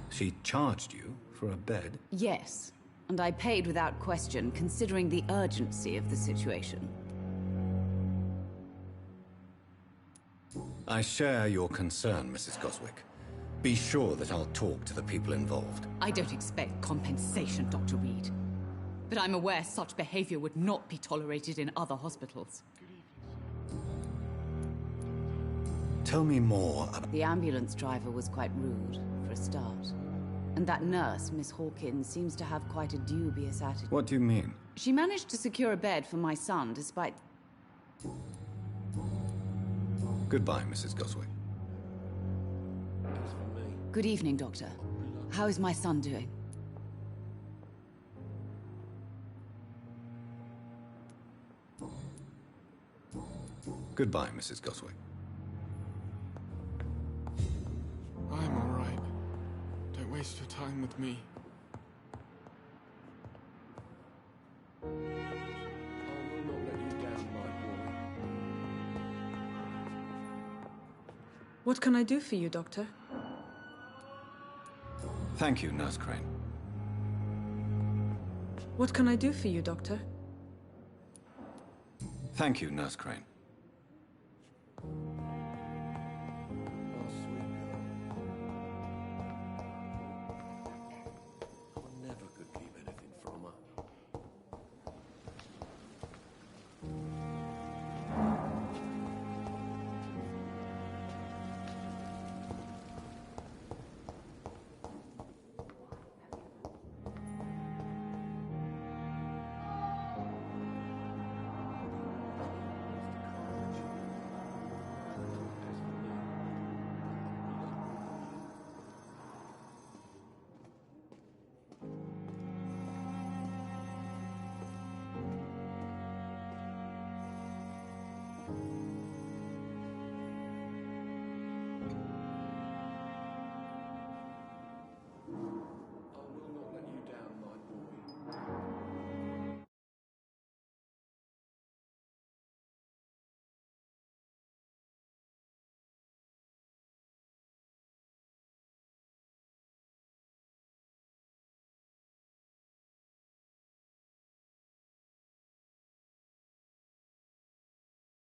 Speaker 12: She charged you for a bed?
Speaker 17: Yes, and I paid without question, considering the urgency of the situation.
Speaker 12: I share your concern, Mrs. Goswick. Be sure that I'll talk to the people involved.
Speaker 17: I don't expect compensation, Dr. Reed. But I'm aware such behavior would not be tolerated in other hospitals.
Speaker 12: Tell me more about...
Speaker 17: The ambulance driver was quite rude, for a start. And that nurse, Miss Hawkins, seems to have quite a dubious attitude.
Speaker 12: What do you mean?
Speaker 17: She managed to secure a bed for my son despite...
Speaker 12: Goodbye, Mrs. Goswick.
Speaker 17: Good evening, Doctor. How is my son doing?
Speaker 12: Goodbye, Mrs. Goswick.
Speaker 16: I'm all right. Don't waste your time with me.
Speaker 2: I will not let
Speaker 3: What can I do for you, Doctor?
Speaker 12: Thank you, Nurse Crane.
Speaker 3: What can I do for you, Doctor?
Speaker 12: Thank you, Nurse Crane.